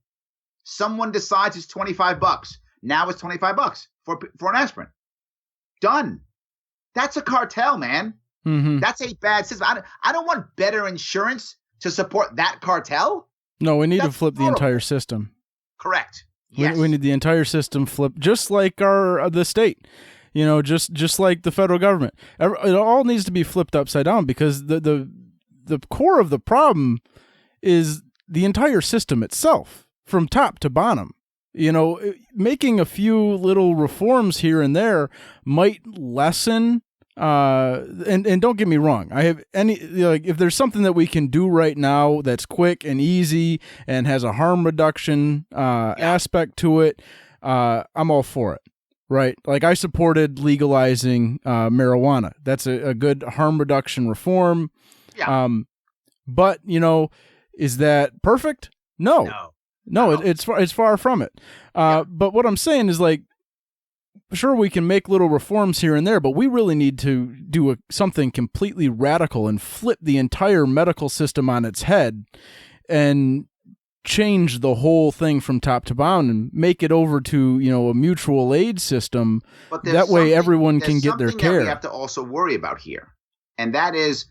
S2: Someone decides it's $25. Now it's $25 for an aspirin. Done. That's a cartel, man. Mm-hmm. That's a bad system. I don't want better insurance to support that cartel.
S1: No, we need to flip the entire system.
S2: Correct. Yes.
S1: We need the entire system flipped, just like the state. Just like the federal government. It all needs to be flipped upside down because the core of the problem is the entire system itself, from top to bottom. Making a few little reforms here and there might lessen. And don't get me wrong. I have if there's something that we can do right now that's quick and easy and has a harm reduction aspect to it, I'm all for it. Right. Like I supported legalizing marijuana. That's a good harm reduction reform. Yeah. But is that perfect? No. It's far from it. But what I'm saying is, like, sure, we can make little reforms here and there, but we really need to do something completely radical and flip the entire medical system on its head and change the whole thing from top to bottom and make it over to, a mutual aid system. That way everyone can get their care.
S2: That we have to also worry about here. And that is,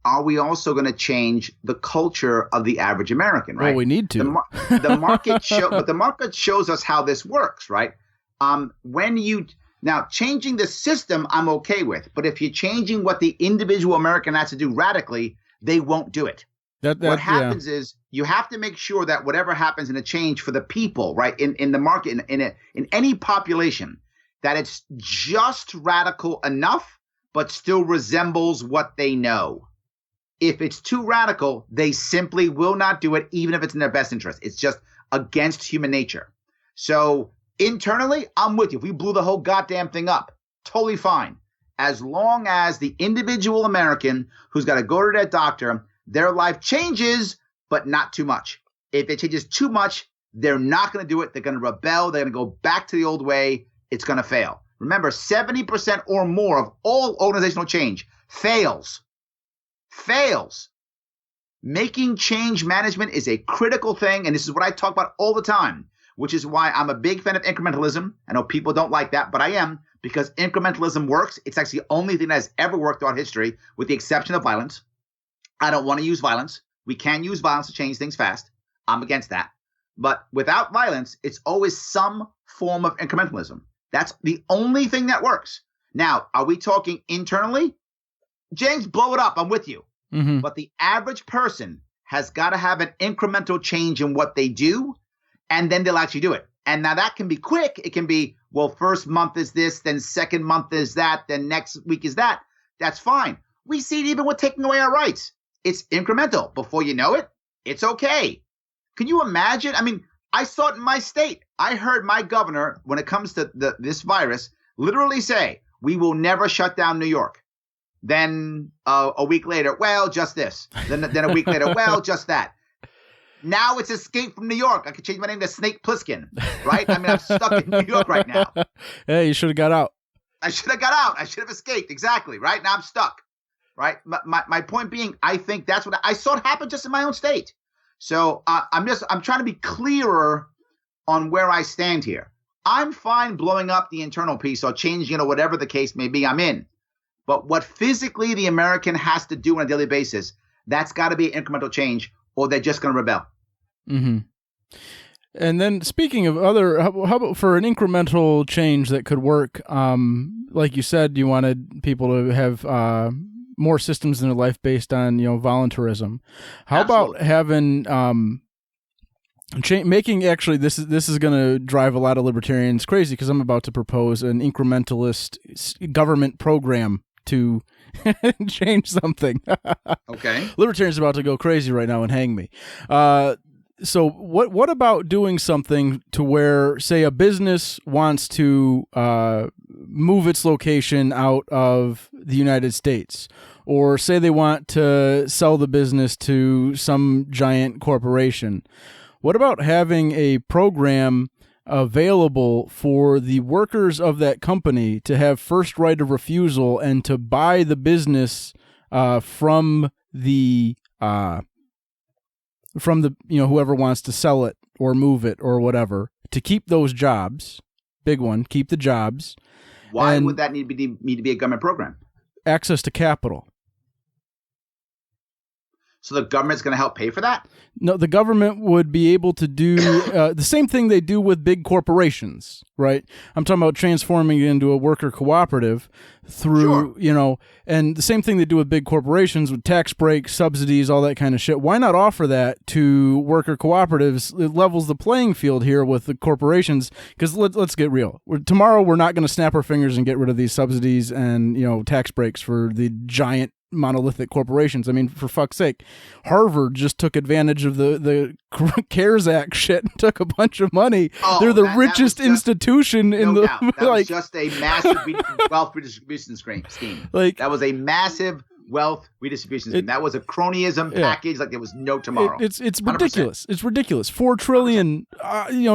S2: are we also going to change the culture of the average American, right?
S1: Well, we need to.
S2: The market but the market shows us how this works, right? Now changing the system, I'm okay with, but if you're changing what the individual American has to do radically, they won't do it. What happens is you have to make sure that whatever happens in a change for the people, right, in the market, in any population, that it's just radical enough, but still resembles what they know. If it's too radical, they simply will not do it, even if it's in their best interest. It's just against human nature. So internally, I'm with you. If we blew the whole goddamn thing up, totally fine. As long as the individual American who's got to go to their doctor, their life changes, but not too much. If it changes too much, they're not going to do it. They're going to rebel. They're going to go back to the old way. It's going to fail. Remember, 70% or more of all organizational change fails. Making change management is a critical thing, and this is what I talk about all the time, which is why I'm a big fan of incrementalism. I know people don't like that, but I am, because incrementalism works. It's actually the only thing that has ever worked throughout history, with the exception of violence. I don't want to use violence. We can use violence to change things fast. I'm against that. But without violence, it's always some form of incrementalism. That's the only thing that works. Now, are we talking internally? James, blow it up. I'm with you.
S1: Mm-hmm.
S2: But the average person has got to have an incremental change in what they do, and then they'll actually do it. And now that can be quick. It can be, well, first month is this, then second month is that, then next week is that. That's fine. We see it even with taking away our rights. It's incremental. Before you know it, it's okay. Can you imagine? I mean, I saw it in my state. I heard my governor, when it comes to this virus, literally say, we will never shut down New York. Then a week later, well, just this. Then a week later, well, just that. Now it's Escape from New York. I could change my name to Snake Plissken, right? I mean, I'm stuck in New York right now.
S1: Hey, you should have got out.
S2: I should have got out. I should have escaped. Exactly, right? Now I'm stuck, right? My point being, I think that's what I saw it happen just in my own state. So I'm trying to be clearer on where I stand here. I'm fine blowing up the internal piece or changing it or whatever the case may be. I'm in. But what physically the American has to do on a daily basis, that's got to be an incremental change, or they're just going to rebel.
S1: Mm-hmm. And then speaking of other, how about for an incremental change that could work? Like you said, you wanted people to have more systems in their life based on, voluntarism. How
S2: Absolutely.
S1: about having making actually this is going to drive a lot of libertarians crazy, because I'm about to propose an incrementalist government program to change something.
S2: Okay.
S1: Libertarians are about to go crazy right now and hang me. So what about doing something to where, say, a business wants to move its location out of the United States, or say they want to sell the business to some giant corporation? What about having a program available for the workers of that company to have first right of refusal and to buy the business from the whoever wants to sell it or move it or whatever, to keep those jobs? Big one, keep the jobs.
S2: Why would that need to be a government program?
S1: Access to capital.
S2: So the government's going to help pay for that?
S1: No, the government would be able to do the same thing they do with big corporations, right? I'm talking about transforming it into a worker cooperative through, and the same thing they do with big corporations with tax breaks, subsidies, all that kind of shit. Why not offer that to worker cooperatives? It levels the playing field here with the corporations, because let's get real. Tomorrow we're not going to snap our fingers and get rid of these subsidies and, tax breaks for the giant monolithic corporations. I mean, for fuck's sake, Harvard just took advantage of the CARES Act shit and took a bunch of money. They're the richest institution in the
S2: doubt. That was just a massive wealth redistribution scheme. That was a massive wealth redistribution scheme. That was a cronyism package like there was no tomorrow.
S1: It's ridiculous. 100%. It's ridiculous. $4 trillion.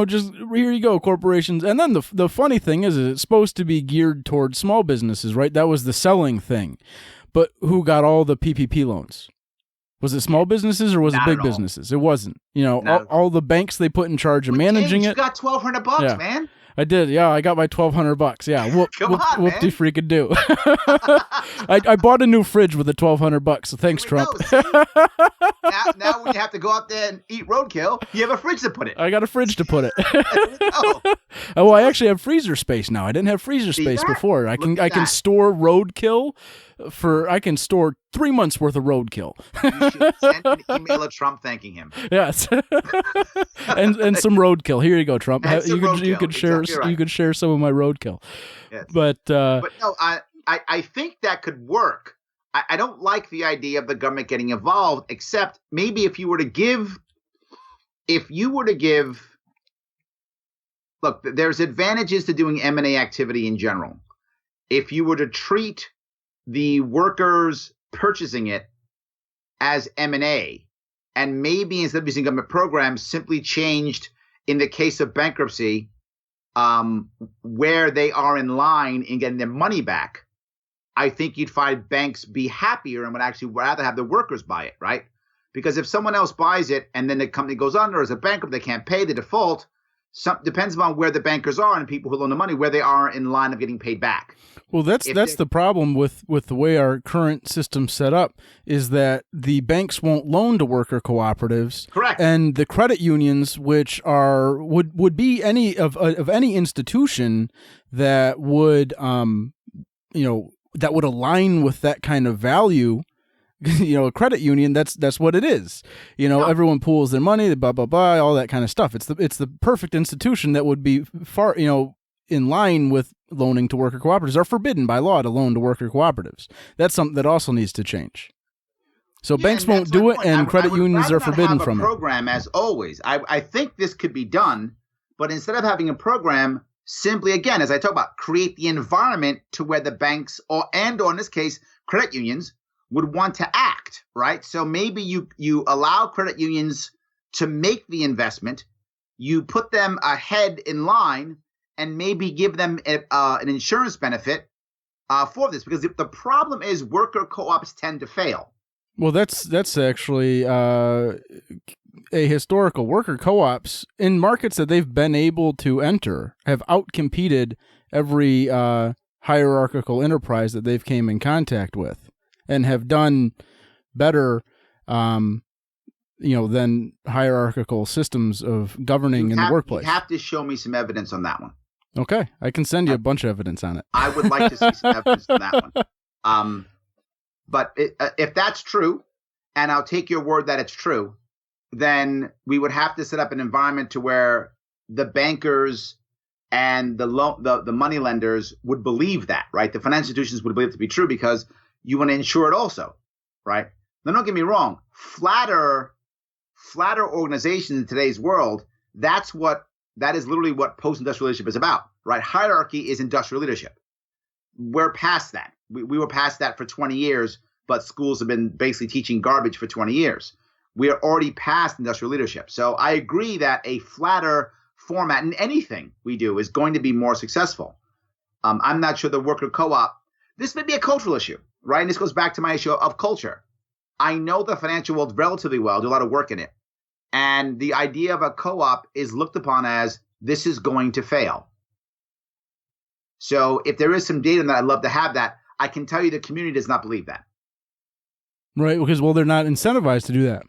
S1: Just here you go, corporations. And then the funny thing is it's supposed to be geared towards small businesses, right? That was the selling thing. But who got all the PPP loans? Was it small businesses or was it big businesses? It wasn't. All the banks they put in charge of managing
S2: James,
S1: it.
S2: You got $1,200, man.
S1: I did. Yeah, I got my $1,200. Yeah,
S2: Come on, man.
S1: whoop-de freaking do. I bought a new fridge with the $1,200. So thanks, Trump.
S2: Now when you have to go out there and eat roadkill, you have a fridge to put it.
S1: I got a fridge to put it. Oh, I actually have freezer space now. I didn't have freezer space before. I can store roadkill I can store 3 months worth of roadkill.
S2: You should send an email to Trump thanking him.
S1: Yes. and some roadkill. Here you go, Trump. You could share
S2: exactly right.
S1: You could share some of my roadkill.
S2: Yes.
S1: But
S2: no, I think that could work. I don't like the idea of the government getting involved, except maybe if you were to give, look, there's advantages to doing M&A activity in general. If you were to treat the workers purchasing it as M&A, and maybe instead of using government programs, simply changed in the case of bankruptcy, where they are in line in getting their money back, I think you'd find banks be happier and would actually rather have the workers buy it, right? Because if someone else buys it and then the company goes under as a bankrupt, they can't pay, the default, depends on where the bankers are and people who loan the money, where they are in line of getting paid back.
S1: Well, that's the problem with the way our current system's set up, is that the banks won't loan to worker cooperatives.
S2: Correct.
S1: And the credit unions, which would be any of any institution that would that would align with that kind of value. A credit union, that's what it is. Everyone pools their money, blah blah blah, all that kind of stuff. It's the perfect institution that would be far in line with loaning to worker cooperatives. Are forbidden by law to loan to worker cooperatives. That's something that also needs to change. So banks won't do it, and credit unions are forbidden from it.
S2: Program, as always. I think this could be done, but instead of having a program, simply, again, as I talk about, create the environment to where the banks or in this case, credit unions would want to act, right? So maybe you allow credit unions to make the investment, you put them ahead in line, and maybe give them an insurance benefit for this, because the problem is worker co-ops tend to fail.
S1: Well, that's actually a historical. Worker co-ops in markets that they've been able to enter have outcompeted every hierarchical enterprise that they've came in contact with, and have done better, than hierarchical systems of governing in the workplace.
S2: You have to show me some evidence on that one.
S1: Okay, I can send you a bunch of evidence on it.
S2: I would like to see some evidence on that one. But if that's true, and I'll take your word that it's true, then we would have to set up an environment to where the bankers and the money lenders would believe that, right? The financial institutions would believe it to be true, because you want to insure it also, right? Now, don't get me wrong. Flatter organizations in today's world, that is literally what post-industrial leadership is about, right? Hierarchy is industrial leadership. We're past that. We were past that for 20 years, but schools have been basically teaching garbage for 20 years. We are already past industrial leadership. So I agree that a flatter format in anything we do is going to be more successful. I'm not sure the worker co-op, this may be a cultural issue, right? And this goes back to my issue of culture. I know the financial world relatively well, do a lot of work in it. And the idea of a co-op is looked upon as, this is going to fail. So if there is some data that I'd love to have that, I can tell you the community does not believe that.
S1: Right, because, they're not incentivized to do that.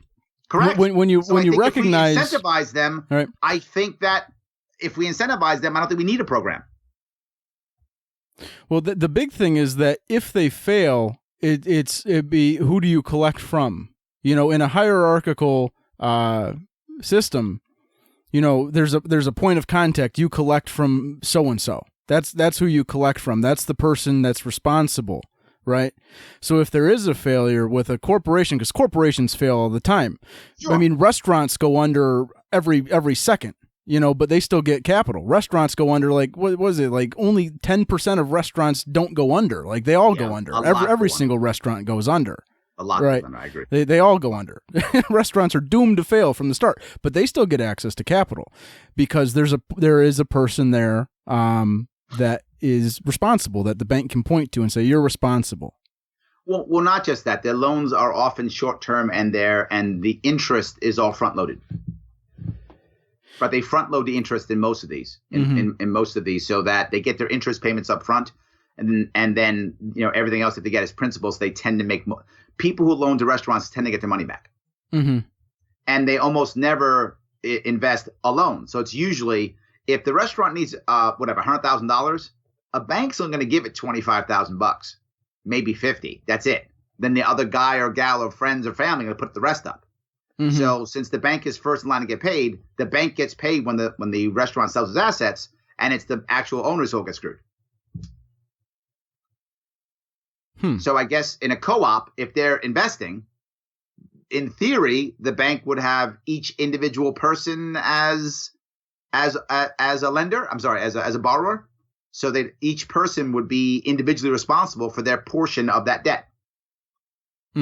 S2: Correct.
S1: When you recognize,
S2: if we incentivize them, right. I think that if we incentivize them, I don't think we need a program.
S1: Well, the big thing is that if they fail, it'd be, who do you collect from? In a hierarchical system, there's a point of contact. You collect from so and so. That's who you collect from. That's the person that's responsible, right? So if there is a failure with a corporation, because corporations fail all the time. Sure. I mean, restaurants go under every second, but they still get capital. Restaurants go under, like, what was it? Like, only 10% of restaurants don't go under. Like, they all go under. Every single restaurant goes under.
S2: A lot
S1: right.
S2: of them, I agree.
S1: They all go under. Restaurants are doomed to fail from the start, but they still get access to capital, because there is a person there that is responsible, that the bank can point to and say, you're responsible.
S2: Well, not just that. Their loans are often short term, and the interest is all front loaded. But they front load the interest in most of these, in most of these, so that they get their interest payments up front, and then everything else that they get as principals, they tend to make people who loan to restaurants tend to get their money back, and they almost never invest alone. So it's usually if the restaurant needs $100,000, a bank's only going to give it $25,000, maybe 50. That's it. Then the other guy or gal or friends or family are going to put the rest up. So since the bank is first in line to get paid, the bank gets paid when the restaurant sells its assets, and it's the actual owners who get screwed. So I guess in a co-op, if they're investing, in theory, the bank would have each individual person as a lender. I'm sorry, as a borrower, so that each person would be individually responsible for their portion of that debt.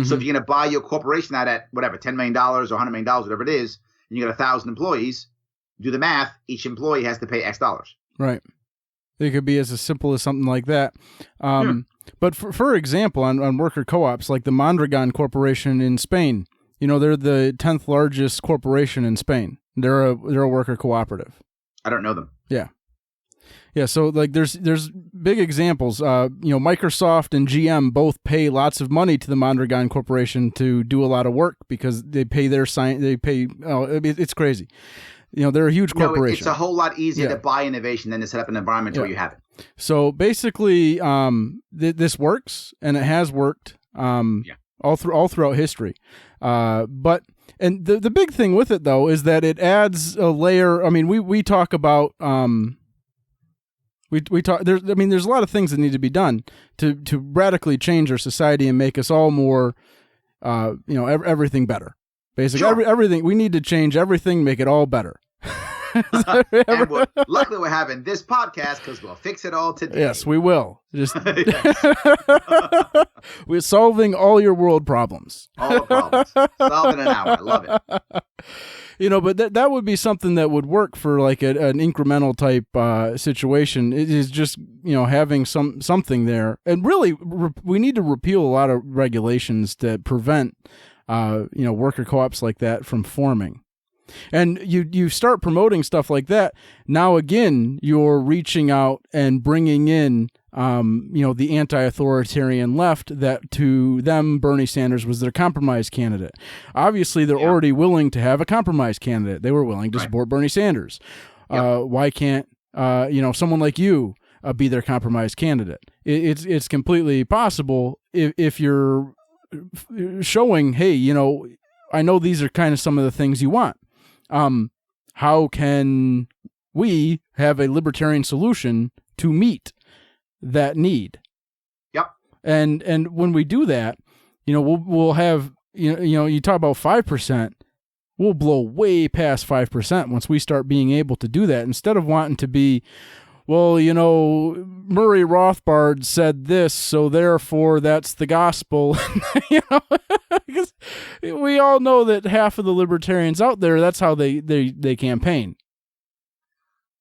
S2: So if you're going to buy your corporation out at whatever, $10 million or $100 million, whatever it is, and you got 1,000 employees, do the math. Each employee has to pay X dollars.
S1: Right. It could be as simple as something like that. But for example, on worker co-ops, like the Mondragon Corporation in Spain, they're the 10th largest corporation in Spain. They're a worker cooperative.
S2: I don't know them.
S1: Yeah. Yeah, so like there's big examples. Microsoft and GM both pay lots of money to the Mondragon Corporation to do a lot of work because they pay it's crazy. They're a huge corporation.
S2: It's a whole lot easier to buy innovation than to set up an environment where you have it.
S1: So basically, this works, and it has worked all throughout history. But the big thing with it though is that it adds a layer. I mean, we talk about we talk. There's a lot of things that need to be done to radically change our society and make us all more, everything better. Basically, everything we need to change everything, make it all better.
S2: And luckily we're having this podcast because we'll fix it all today.
S1: Yes, we will. Just we're solving all your world problems.
S2: All the problems. Solved in an hour. I love it.
S1: But that would be something that would work for like an incremental type situation. It is just, having something there. And really, we need to repeal a lot of regulations that prevent, worker co-ops like that from forming. And you start promoting stuff like that. Now, again, you're reaching out and bringing in, the anti-authoritarian left that to them, Bernie Sanders was their compromise candidate. Obviously, they're already willing to have a compromise candidate. They were willing to support Bernie Sanders. Why can't, someone like you be their compromise candidate? It's completely possible if you're showing, hey, I know these are kind of some of the things you want. How can we have a libertarian solution to meet that need?
S2: Yep.
S1: And when we do that, we'll have, you talk about 5%, we'll blow way past 5% once we start being able to do that, instead of wanting to be, well, Murray Rothbard said this, so therefore that's the gospel. Because we all know that half of the libertarians out there, that's how they campaign.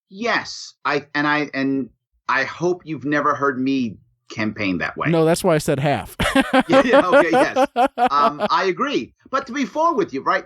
S2: Yes, I hope you've never heard me campaign that way.
S1: No, that's why I said half.
S2: Okay, yes. I agree. But to be forward with you, right,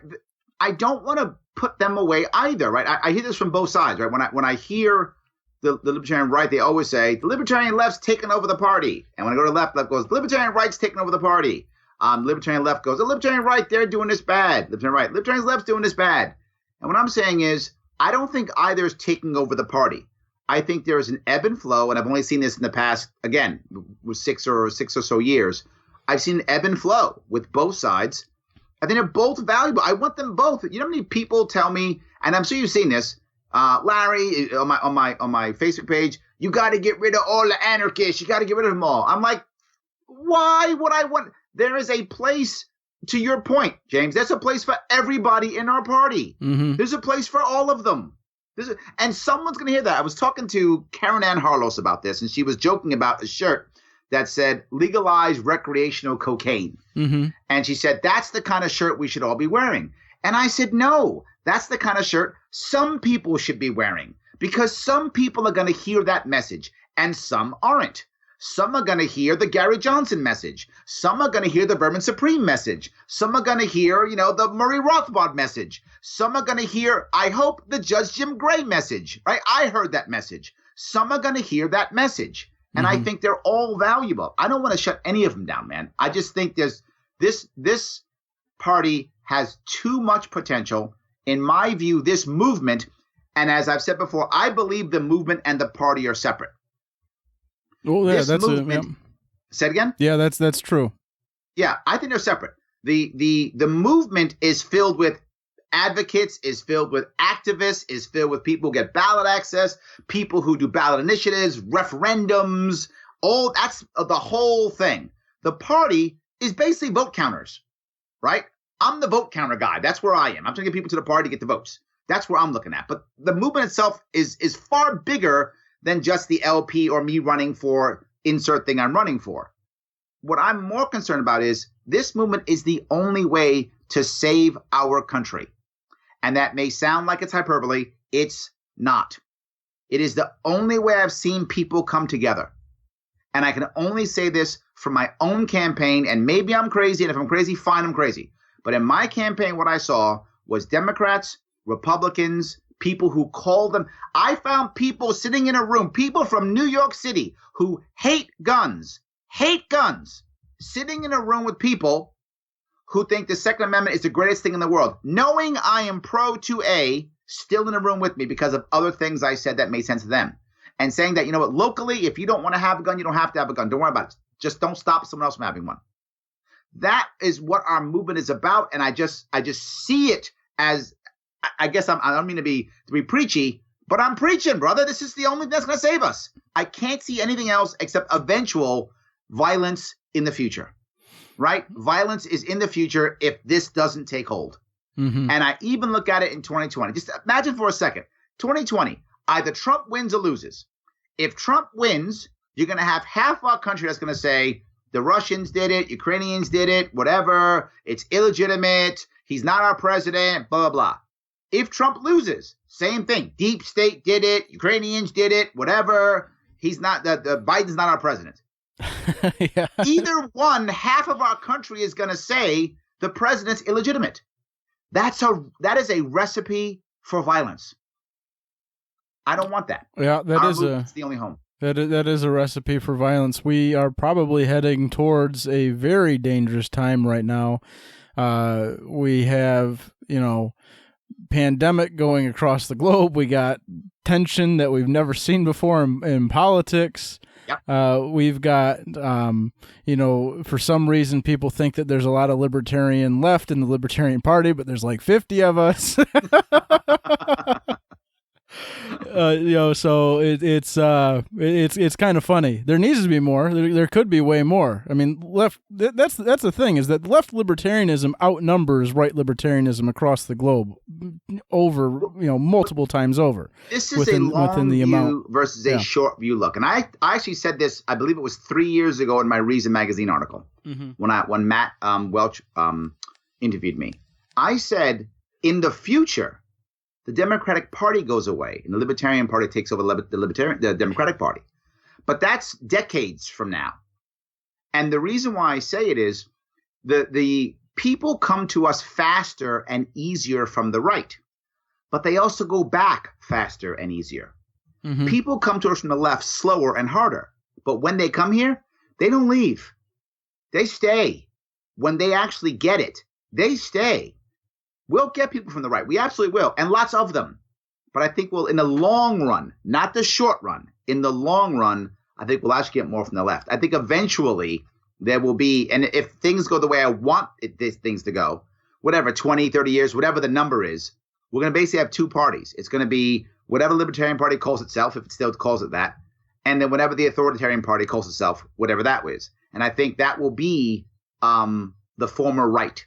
S2: I don't want to put them away either, right? I hear this from both sides, right? When I hear the libertarian right, they always say, the libertarian left's taking over the party. And when I go to left goes, the libertarian right's taking over the party. Libertarian left goes, the libertarian right, they're doing this bad. Libertarian right, libertarian left's doing this bad. And what I'm saying is, I don't think either is taking over the party. I think there is an ebb and flow, and I've only seen this in the past, again, with six or so years. I've seen an ebb and flow with both sides. I think they're both valuable. I want them both. You know how many people tell me, and I'm sure you've seen this, Larry, on my Facebook page, you got to get rid of all the anarchists. You got to get rid of them all. I'm like, why would I want? There is a place, to your point, James. There's a place for everybody in our party. Mm-hmm. There's a place for all of them. And someone's going to hear that. I was talking to Karen Ann Harlos about this, and she was joking about a shirt that said legalize recreational cocaine. Mm-hmm. And she said, that's the kind of shirt we should all be wearing. And I said, no, that's the kind of shirt some people should be wearing, because some people are going to hear that message and some aren't. Some are going to hear the Gary Johnson message. Some are going to hear the Vermin Supreme message. Some are going to hear, the Murray Rothbard message. Some are going to hear, I hope, the Judge Jim Gray message, right? I heard that message. Some are going to hear that message. And I think they're all valuable. I don't want to shut any of them down, man. I just think there's this party has too much potential. In my view, this movement, and as I've said before, I believe the movement and the party are separate.
S1: Oh, yeah, that's movement,
S2: say it again?
S1: Yeah, that's true.
S2: Yeah, I think they're separate. The movement is filled with advocates, is filled with activists, is filled with people who get ballot access, people who do ballot initiatives, referendums, all that's the whole thing. The party is basically vote counters, right? I'm the vote counter guy. That's where I am. I'm trying to get people to the party to get the votes. That's where I'm looking at. But the movement itself is far bigger than just the LP or me running for insert thing I'm running for. What I'm more concerned about is this movement is the only way to save our country. And that may sound like it's hyperbole. It's not. It is the only way I've seen people come together. And I can only say this from my own campaign, and maybe I'm crazy, and if I'm crazy, fine, I'm crazy. But in my campaign, what I saw was Democrats, Republicans, people who called them. I found people sitting in a room, people from New York City who hate guns, sitting in a room with people who think the Second Amendment is the greatest thing in the world, knowing I am pro 2A, still in a room with me because of other things I said that made sense to them. And saying that, locally, if you don't want to have a gun, you don't have to have a gun. Don't worry about it. Just don't stop someone else from having one. That is what our movement is about. And I just see it as, I guess I don't mean to be preachy, but I'm preaching, brother. This is the only thing that's going to save us. I can't see anything else except eventual violence in the future, right? Violence is in the future if this doesn't take hold. Mm-hmm. And I even look at it in 2020. Just imagine for a second, 2020, either Trump wins or loses. If Trump wins, you're going to have half our country that's going to say the Russians did it, Ukrainians did it, whatever. It's illegitimate. He's not our president, blah, blah, blah. If Trump loses, same thing. Deep state did it. Ukrainians did it, whatever. He's not, Biden's not our president. Yeah. Either one, half of our country is going to say the president's illegitimate. That is a recipe for violence. I don't want that.
S1: Yeah,
S2: it's the only home.
S1: That is a recipe for violence. We are probably heading towards a very dangerous time right now. We have, pandemic going across the globe. We got tension that we've never seen before in politics. Yep. We've got, for some reason, people think that there's a lot of libertarian left in the Libertarian Party, but there's like 50 of us. So it's kind of funny. There needs to be more. There could be way more. I mean, left. That's the thing, is that left libertarianism outnumbers right libertarianism across the globe over multiple times over.
S2: This is a long view versus a short view look. And I actually said this, I believe it was 3 years ago in my Reason magazine article, when Matt Welch interviewed me. I said, in the future, the Democratic Party goes away and the Libertarian Party takes over the Democratic Party. But that's decades from now. And the reason why I say it is the people come to us faster and easier from the right, but they also go back faster and easier. Mm-hmm. People come to us from the left slower and harder. But when they come here, they don't leave. They stay. When they actually get it, they stay. We'll get people from the right. We absolutely will. And lots of them. But I think in the long run, not the short run, in the long run, I think we'll actually get more from the left. I think eventually there will be, and if things go the way I want things to go, whatever, 20, 30 years, whatever the number is, we're going to basically have two parties. It's going to be whatever Libertarian Party calls itself, if it still calls it that, and then whatever the Authoritarian Party calls itself, whatever that is. And I think that will be the former right.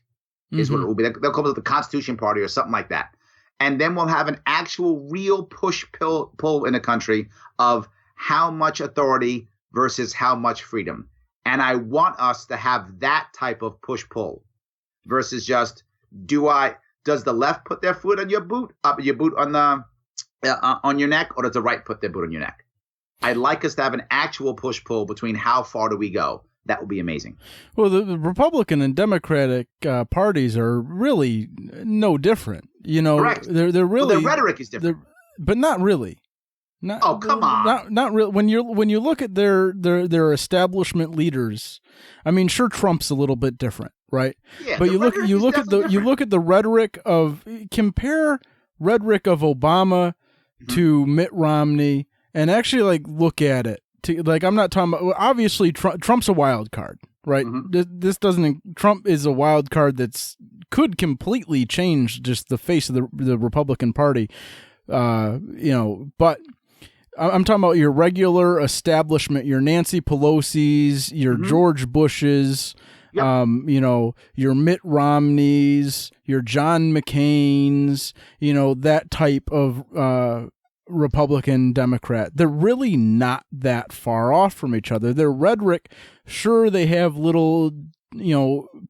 S2: Is what it will be. They'll call it the Constitution Party or something like that. And then we'll have an actual real pull in the country of how much authority versus how much freedom. And I want us to have that type of push-pull versus just, does the left put their foot on your boot on your neck, or does the right put their boot on your neck? I'd like us to have an actual push-pull between how far do we go. That would be amazing.
S1: Well, the Republican and Democratic parties are really no different. You know,
S2: Correct.
S1: They're really,
S2: well, their rhetoric is different,
S1: but not really.
S2: Oh, come on!
S1: Not real. When you look at their establishment leaders, I mean, sure, Trump's a little bit different, right?
S2: Yeah,
S1: but you look at the rhetoric of compare rhetoric of Obama to Mitt Romney, and actually like look at it. Like I'm not talking about. Obviously, Trump's a wild card, right? This doesn't. Trump is a wild card could completely change just the face of the Republican Party. But I'm talking about your regular establishment, your Nancy Pelosi's, your George Bush's,
S2: Yep.
S1: Your Mitt Romney's, your John McCain's, that type of Republican Democrat. They're really not that far off from each other. Their rhetoric, sure, they have little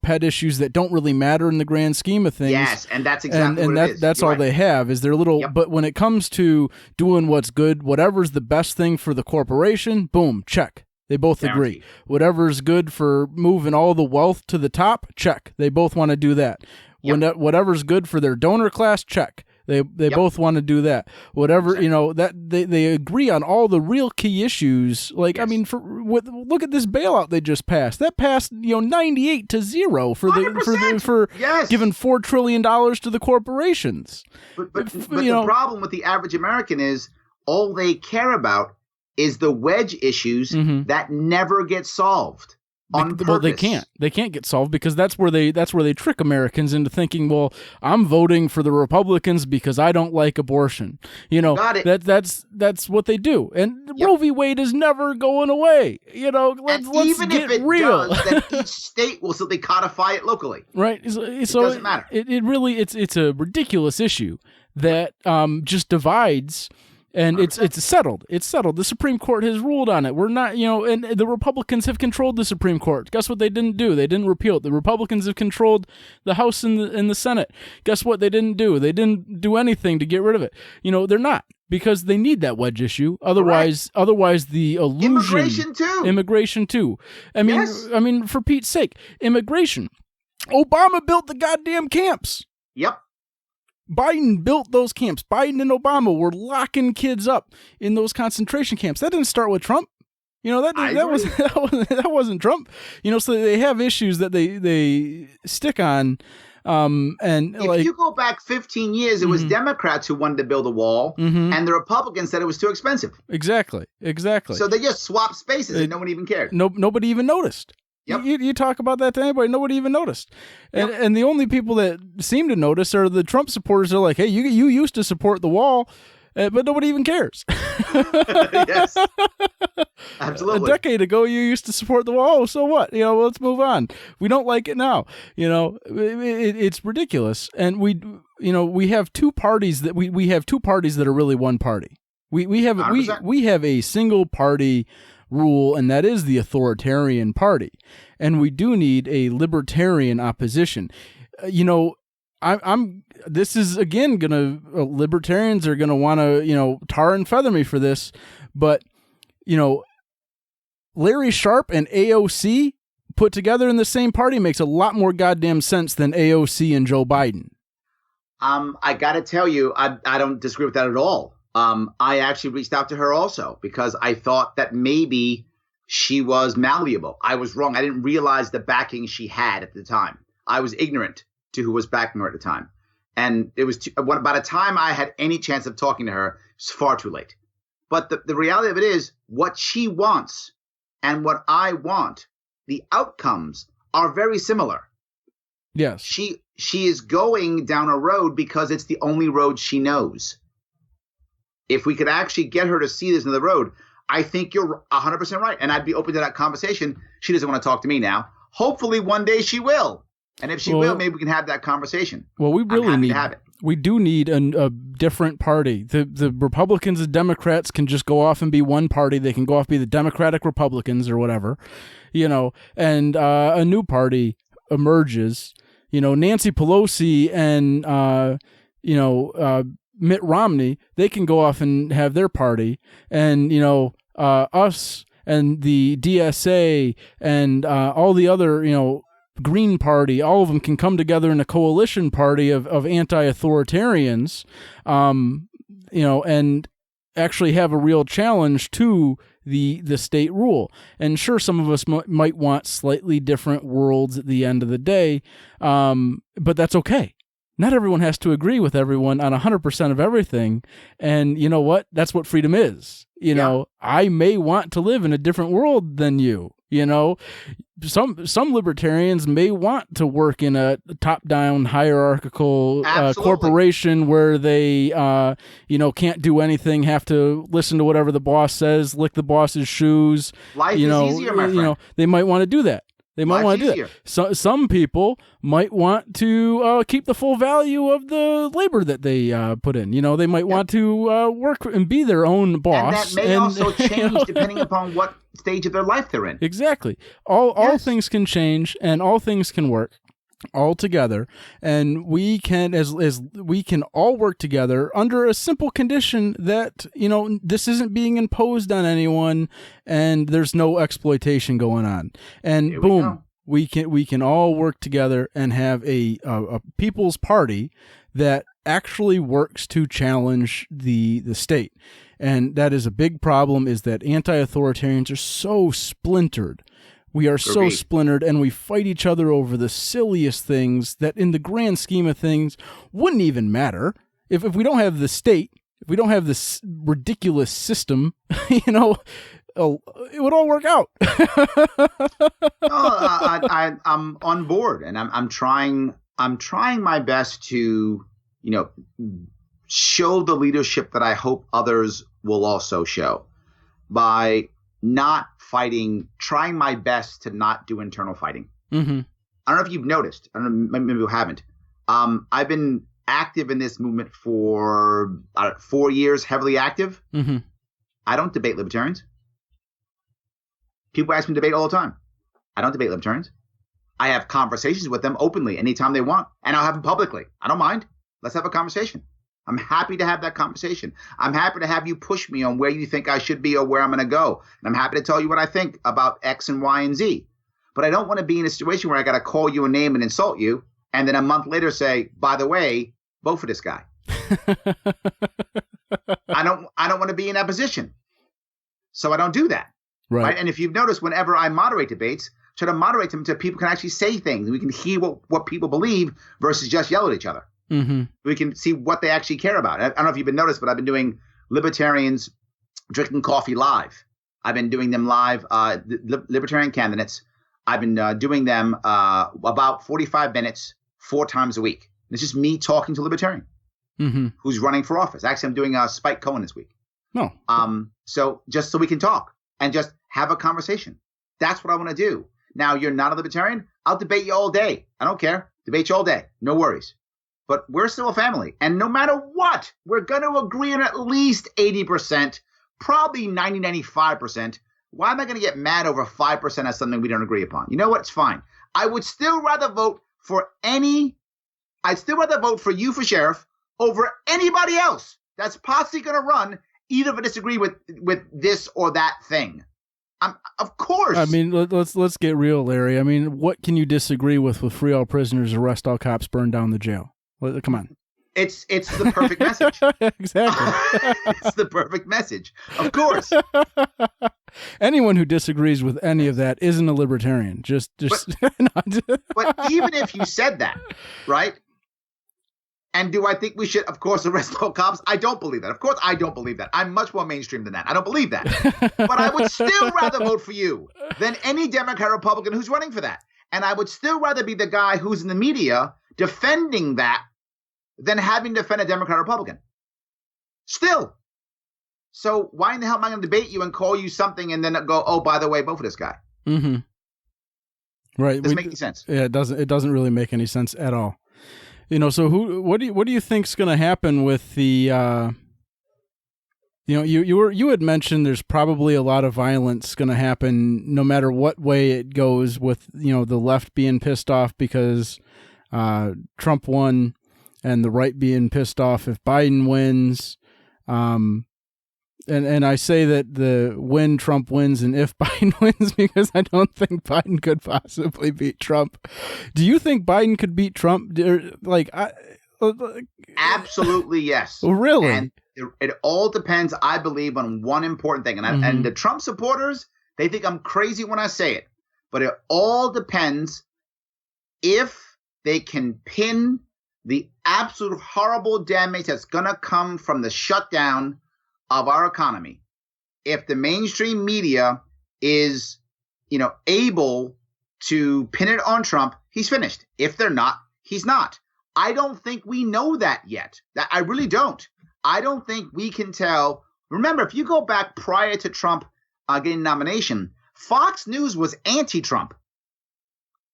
S1: pet issues that don't really matter in the grand scheme of things.
S2: Yes, and that's exactly what it is.
S1: That's all they have is their little. Yep. But when it comes to doing what's good, whatever's the best thing for the corporation, boom, check. They both agree. Whatever's good for moving all the wealth to the top, check. They both want to do that. Yep. Whatever's good for their donor class, check. They both want to do that. Whatever, that they agree on all the real key issues. Like, yes. I mean, look at this bailout they just passed. That passed, 98-0 for
S2: yes.
S1: giving $4 trillion to the corporations.
S2: But the problem with the average American is all they care about is the wedge issues that never get solved.
S1: Well, they can't get solved because that's where they trick Americans into thinking, well, I'm voting for the Republicans because I don't like abortion.
S2: Got it.
S1: That's what they do. And Roe v. Wade is never going away. Let's
S2: even
S1: get
S2: if it
S1: real.
S2: Does, then each state will simply codify it locally.
S1: Right. So
S2: it doesn't matter.
S1: It really it's a ridiculous issue that just divides. And 100%. It's settled. It's settled. The Supreme Court has ruled on it. We're not, and the Republicans have controlled the Supreme Court. Guess what they didn't do? They didn't repeal it. The Republicans have controlled the House and the Senate. Guess what they didn't do? They didn't do anything to get rid of it. They're not, because they need that wedge issue. Otherwise the illusion. Immigration too. I mean, for Pete's sake, immigration. Obama built the goddamn camps.
S2: Yep.
S1: Biden built those camps. Biden and Obama were locking kids up in those concentration camps. That didn't start with Trump. That wasn't Trump. So they have issues that they stick on. And
S2: if you go back 15 years, it was Democrats who wanted to build a wall, and the Republicans said it was too expensive.
S1: Exactly.
S2: So they just swapped spaces, and no one even cared.
S1: Nobody even noticed. Yep. You talk about that to anybody, nobody even noticed. And the only people that seem to notice are the Trump supporters. They're like, hey, you used to support the wall, but nobody even cares.
S2: Yes, absolutely.
S1: A decade ago, you used to support the wall. So what? Let's move on. We don't like it now. It's ridiculous. And we have two parties that we have two parties that are really one party. We have a single party rule, and that is the authoritarian party, and we do need a libertarian opposition. This is again libertarians are gonna want to tar and feather me for this, but Larry Sharpe and AOC put together in the same party makes a lot more goddamn sense than AOC and Joe Biden.
S2: I gotta tell you, I don't disagree with that at all. I actually reached out to her also because I thought that maybe she was malleable. I was wrong. I didn't realize the backing she had at the time. I was ignorant to who was backing her at the time. And it was by the time I had any chance of talking to her, it was far too late. But the reality of it is what she wants and what I want, the outcomes are very similar.
S1: Yes.
S2: She is going down a road because it's the only road she knows. If we could actually get her to see this in the road, I think you're 100% right. And I'd be open to that conversation. She doesn't want to talk to me now. Hopefully one day she will. And if she will, maybe we can have that conversation.
S1: Well, we really need to have it. We do need a different party. The Republicans and Democrats can just go off and be one party. They can go off and be the Democratic Republicans or whatever, and a new party emerges. Nancy Pelosi and, Mitt Romney, they can go off and have their party, and us and the DSA and all the other, Green Party, all of them can come together in a coalition party of anti-authoritarians, and actually have a real challenge to the state rule. And sure, some of us might want slightly different worlds at the end of the day, but that's okay. Not everyone has to agree with everyone on 100% of everything. And you know what? That's what freedom is. I may want to live in a different world than you. Some libertarians may want to work in a top-down hierarchical corporation where they, can't do anything, have to listen to whatever the boss says, lick the boss's shoes.
S2: Life is easier, my friend.
S1: They might want to do that. They might want to do that. So, some people might want to keep the full value of the labor that they put in. They might want to work and be their own boss.
S2: And that may also change depending upon what stage of their life they're in.
S1: Exactly. All things can change and all things can work all together, and we can as we can all work together under a simple condition that this isn't being imposed on anyone and there's no exploitation going on, and
S2: Here
S1: boom, we can all work together and have a people's party that actually works to challenge the state. And that is a big problem, is that anti-authoritarians are so splintered. We are so splintered, and we fight each other over the silliest things that in the grand scheme of things wouldn't even matter. If we don't have the state, if we don't have this ridiculous system, it would all work out.
S2: I'm on board, and I'm trying my best to, show the leadership that I hope others will also show by not fighting, trying my best to not do internal fighting.
S1: Mm-hmm.
S2: I don't know if you've noticed. I don't know, maybe you haven't. I've been active in this movement for 4 years, heavily active.
S1: Mm-hmm.
S2: I don't debate libertarians. People ask me to debate all the time. I don't debate libertarians. I have conversations with them openly anytime they want, and I'll have them publicly. I don't mind. Let's have a conversation. I'm happy to have that conversation. I'm happy to have you push me on where you think I should be or where I'm going to go. And I'm happy to tell you what I think about X and Y and Z. But I don't want to be in a situation where I got to call you a name and insult you, and then a month later say, by the way, vote for this guy. I don't want to be in that position. So I don't do that. Right. And if you've noticed, whenever I moderate debates, try to moderate them so people can actually say things. We can hear what people believe versus just yell at each other.
S1: Mm-hmm.
S2: We can see what they actually care about. I don't know if you've been noticed, but I've been doing libertarians drinking coffee live. I've been doing them live, libertarian candidates. I've been doing them about 45 minutes, 4 times a week. And it's just me talking to a libertarian who's running for office. Actually, I'm doing Spike Cohen this week.
S1: No.
S2: So just so we can talk and just have a conversation. That's what I want to do. Now, you're not a libertarian. I'll debate you all day. I don't care. Debate you all day. No worries. But we're still a family. And no matter what, we're going to agree on at least 80%, probably 90, 95%. Why am I going to get mad over 5% of something we don't agree upon? You know what? It's fine. I would still rather vote for you for sheriff over anybody else that's possibly going to run, either if I disagree with this or that thing. Of course.
S1: I mean, let's get real, Larry. I mean, what can you disagree with free all prisoners, arrest all cops, burn down the jail? Come on.
S2: It's the perfect message.
S1: Exactly.
S2: It's the perfect message. Of course.
S1: Anyone who disagrees with any of that isn't a libertarian.
S2: But even if you said that, right? And do I think we should, of course, arrest all cops? I don't believe that. Of course, I don't believe that. I'm much more mainstream than that. I don't believe that. But I would still rather vote for you than any Democrat or Republican who's running for that. And I would still rather be the guy who's in the media defending that than having to defend a Democrat or Republican. Still. So why in the hell am I going to debate you and call you something and then go, oh, by the way, vote for this guy?
S1: Mm-hmm. Right.
S2: Doesn't make any sense.
S1: Yeah, it doesn't. It doesn't really make any sense at all. So what do you think's going to happen with the? You had mentioned there's probably a lot of violence going to happen no matter what way it goes, with the left being pissed off because Trump won, and the right being pissed off if Biden wins. And I say that the when Trump wins and if Biden wins because I don't think Biden could possibly beat Trump. Do you think Biden could beat Trump?
S2: Absolutely, yes.
S1: Really?
S2: And it all depends, I believe, on one important thing. And the Trump supporters, they think I'm crazy when I say it. But it all depends if they can pin the absolute horrible damage that's going to come from the shutdown of our economy. If the mainstream media is, able to pin it on Trump, he's finished. If they're not, he's not. I don't think we know that yet. I really don't. I don't think we can tell. Remember, if you go back prior to Trump getting nomination, Fox News was anti-Trump.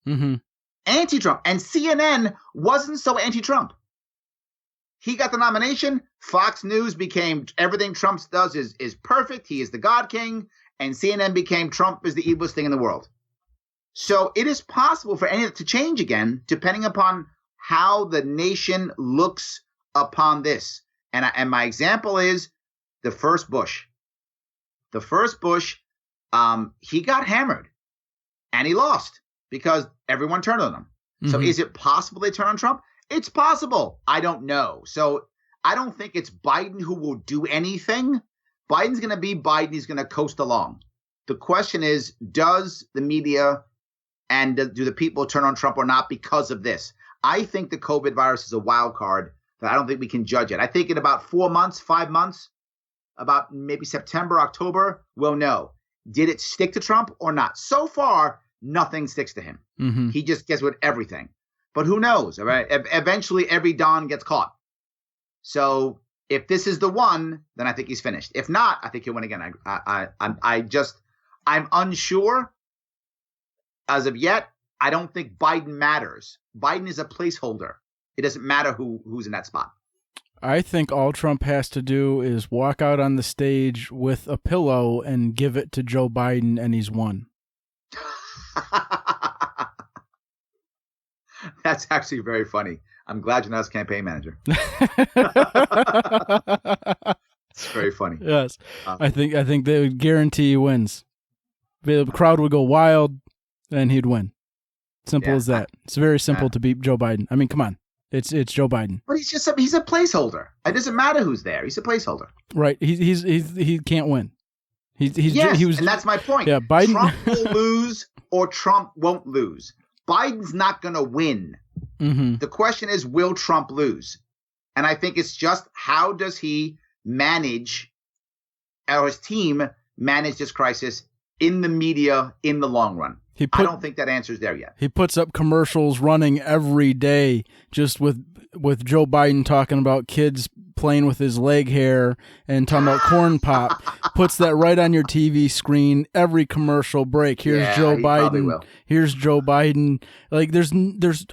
S1: Mm-hmm.
S2: Anti-Trump. And CNN wasn't so anti-Trump. He got the nomination. Fox News became everything Trump does is perfect. He is the God King. And CNN became Trump is the evilest thing in the world. So it is possible for any of it to change again, depending upon how the nation looks upon this. And my example is the first Bush. The first Bush, he got hammered and he lost because everyone turned on him. Mm-hmm. So is it possible they turn on Trump? It's possible. I don't know. So I don't think it's Biden who will do anything. Biden's going to be Biden. He's going to coast along. The question is, does the media and do the people turn on Trump or not because of this? I think the COVID virus is a wild card that I don't think we can judge it. I think in about 4 months, 5 months, about maybe September, October, we'll know. Did it stick to Trump or not? So far, nothing sticks to him. Mm-hmm. He just gets with everything. But who knows? All right? Eventually, every Don gets caught. So if this is the one, then I think he's finished. If not, I think he'll win again. I'm unsure. As of yet, I don't think Biden matters. Biden is a placeholder. It doesn't matter who's in that spot.
S1: I think all Trump has to do is walk out on the stage with a pillow and give it to Joe Biden, and he's won.
S2: That's actually very funny. I'm glad you're not his campaign manager. It's very funny.
S1: Yes, I think they would guarantee he wins. The crowd would go wild, and he'd win. Simple as that. It's very simple to beat Joe Biden. I mean, come on, it's Joe Biden.
S2: But he's a placeholder. It doesn't matter who's there. He's a placeholder.
S1: Right. He can't win. He was,
S2: and that's my point.
S1: Yeah, Biden.
S2: Trump will lose or Trump won't lose. Biden's not going to win. Mm-hmm. The question is, will Trump lose? And I think it's just how does he manage, or his team manage this crisis in the media in the long run? I don't think that answer's there yet.
S1: He puts up commercials running every day just with Joe Biden talking about kids playing with his leg hair and talking about corn pop. Puts that right on your TV screen every commercial break. Here's Joe Biden. Here's Joe Biden. Like there's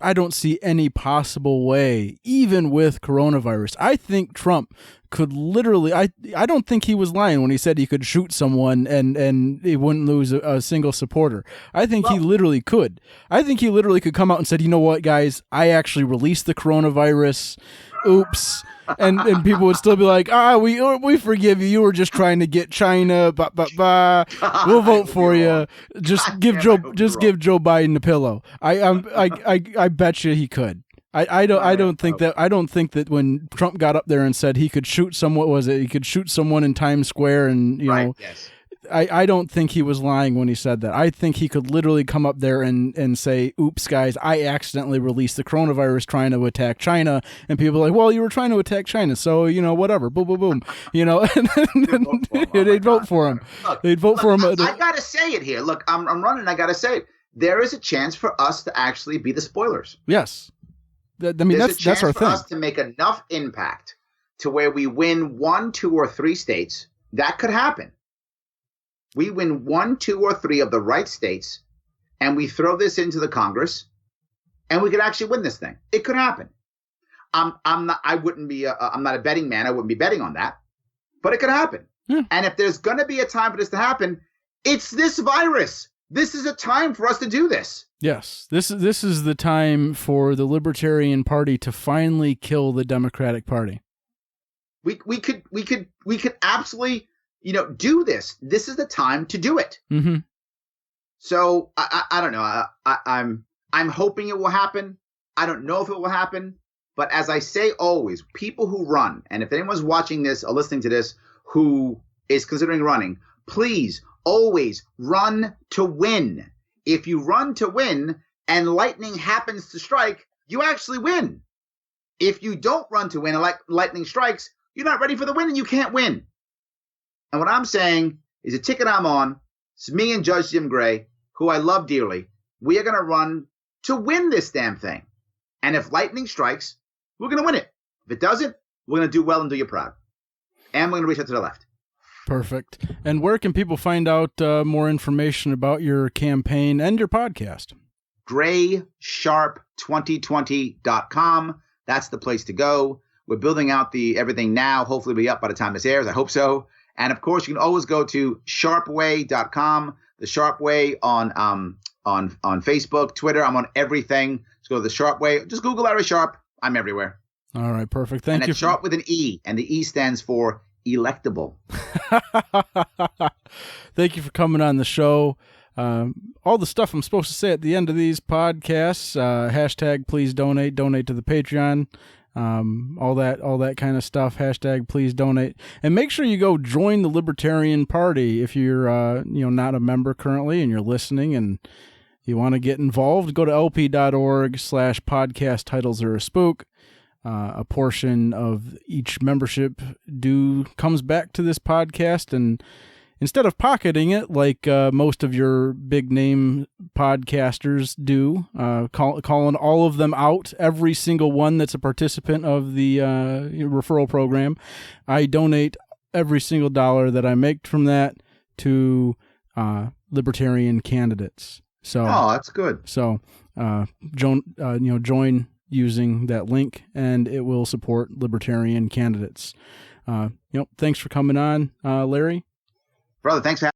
S1: I don't see any possible way, even with coronavirus. I think Trump could literally, I don't think he was lying when he said he could shoot someone and he wouldn't lose a single supporter. I think he literally could. I think he literally could come out and said, you know what, guys, I actually released the coronavirus. Oops. And people would still be like, we forgive you. You were just trying to get China. We'll vote for you. Just give Joe Biden a pillow. I bet you he could. I don't think that when Trump got up there and said he could shoot someone, he could shoot someone in Times Square and
S2: yes.
S1: I don't think he was lying when he said that. I think he could literally come up there and say, oops, guys, I accidentally released the coronavirus trying to attack China. And people are like, well, you were trying to attack China. So, whatever. Boom, boom, boom. They'd vote for him. They'd vote for him.
S2: I got to say it here. Look, I'm running. I got to say it. There is a chance for us to actually be the spoilers.
S1: Yes. That's our thing. There's a chance for
S2: us to make enough impact to where we win 1, 2, or 3 states. That could happen. We win 1, 2, or 3 of the right states, and we throw this into the Congress, and we could actually win this thing. It could happen. I'm not a betting man. I wouldn't be betting on that, but it could happen. Yeah. And if there's going to be a time for this to happen, it's this virus. This is a time for us to do this.
S1: Yes, this is the time for the Libertarian Party to finally kill the Democratic Party.
S2: We could absolutely do this. This is the time to do it.
S1: Mm-hmm.
S2: So I don't know. I'm hoping it will happen. I don't know if it will happen. But as I say always, people who run, and if anyone's watching this or listening to this who is considering running, please always run to win. If you run to win and lightning happens to strike, you actually win. If you don't run to win and lightning strikes, you're not ready for the win and you can't win. And what I'm saying is the ticket I'm on, it's me and Judge Jim Gray, who I love dearly. We are going to run to win this damn thing. And if lightning strikes, we're going to win it. If it doesn't, we're going to do well and do you proud. And we're going to reach out to the left.
S1: Perfect. And where can people find out more information about your campaign and your podcast?
S2: GraySharpe2020.com. That's the place to go. We're building out everything now. Hopefully it'll be up by the time this airs. I hope so. And of course, you can always go to SharpeWay.com, the Sharpe Way on Facebook, Twitter. I'm on everything. Just go to the Sharpe Way. Just Google Larry Sharpe. I'm everywhere.
S1: All right, perfect. Thank you.
S2: And it's Sharpe with an E, and the E stands for electable.
S1: Thank you for coming on the show. All the stuff I'm supposed to say at the end of these podcasts, hashtag please donate to the Patreon, all that kind of stuff, hashtag please donate. And make sure you go join the Libertarian Party if you're not a member currently and you're listening and you want to get involved. Go to lp.org/podcast titles are a spook. A portion of each membership due comes back to this podcast, and instead of pocketing it like most of your big name podcasters do, calling all of them out, every single one that's a participant of the referral program, I donate every single dollar that I make from that to libertarian candidates. So,
S2: that's good.
S1: So, join using that link, and it will support libertarian candidates. Thanks for coming on, Larry.
S2: Brother, thanks for having me.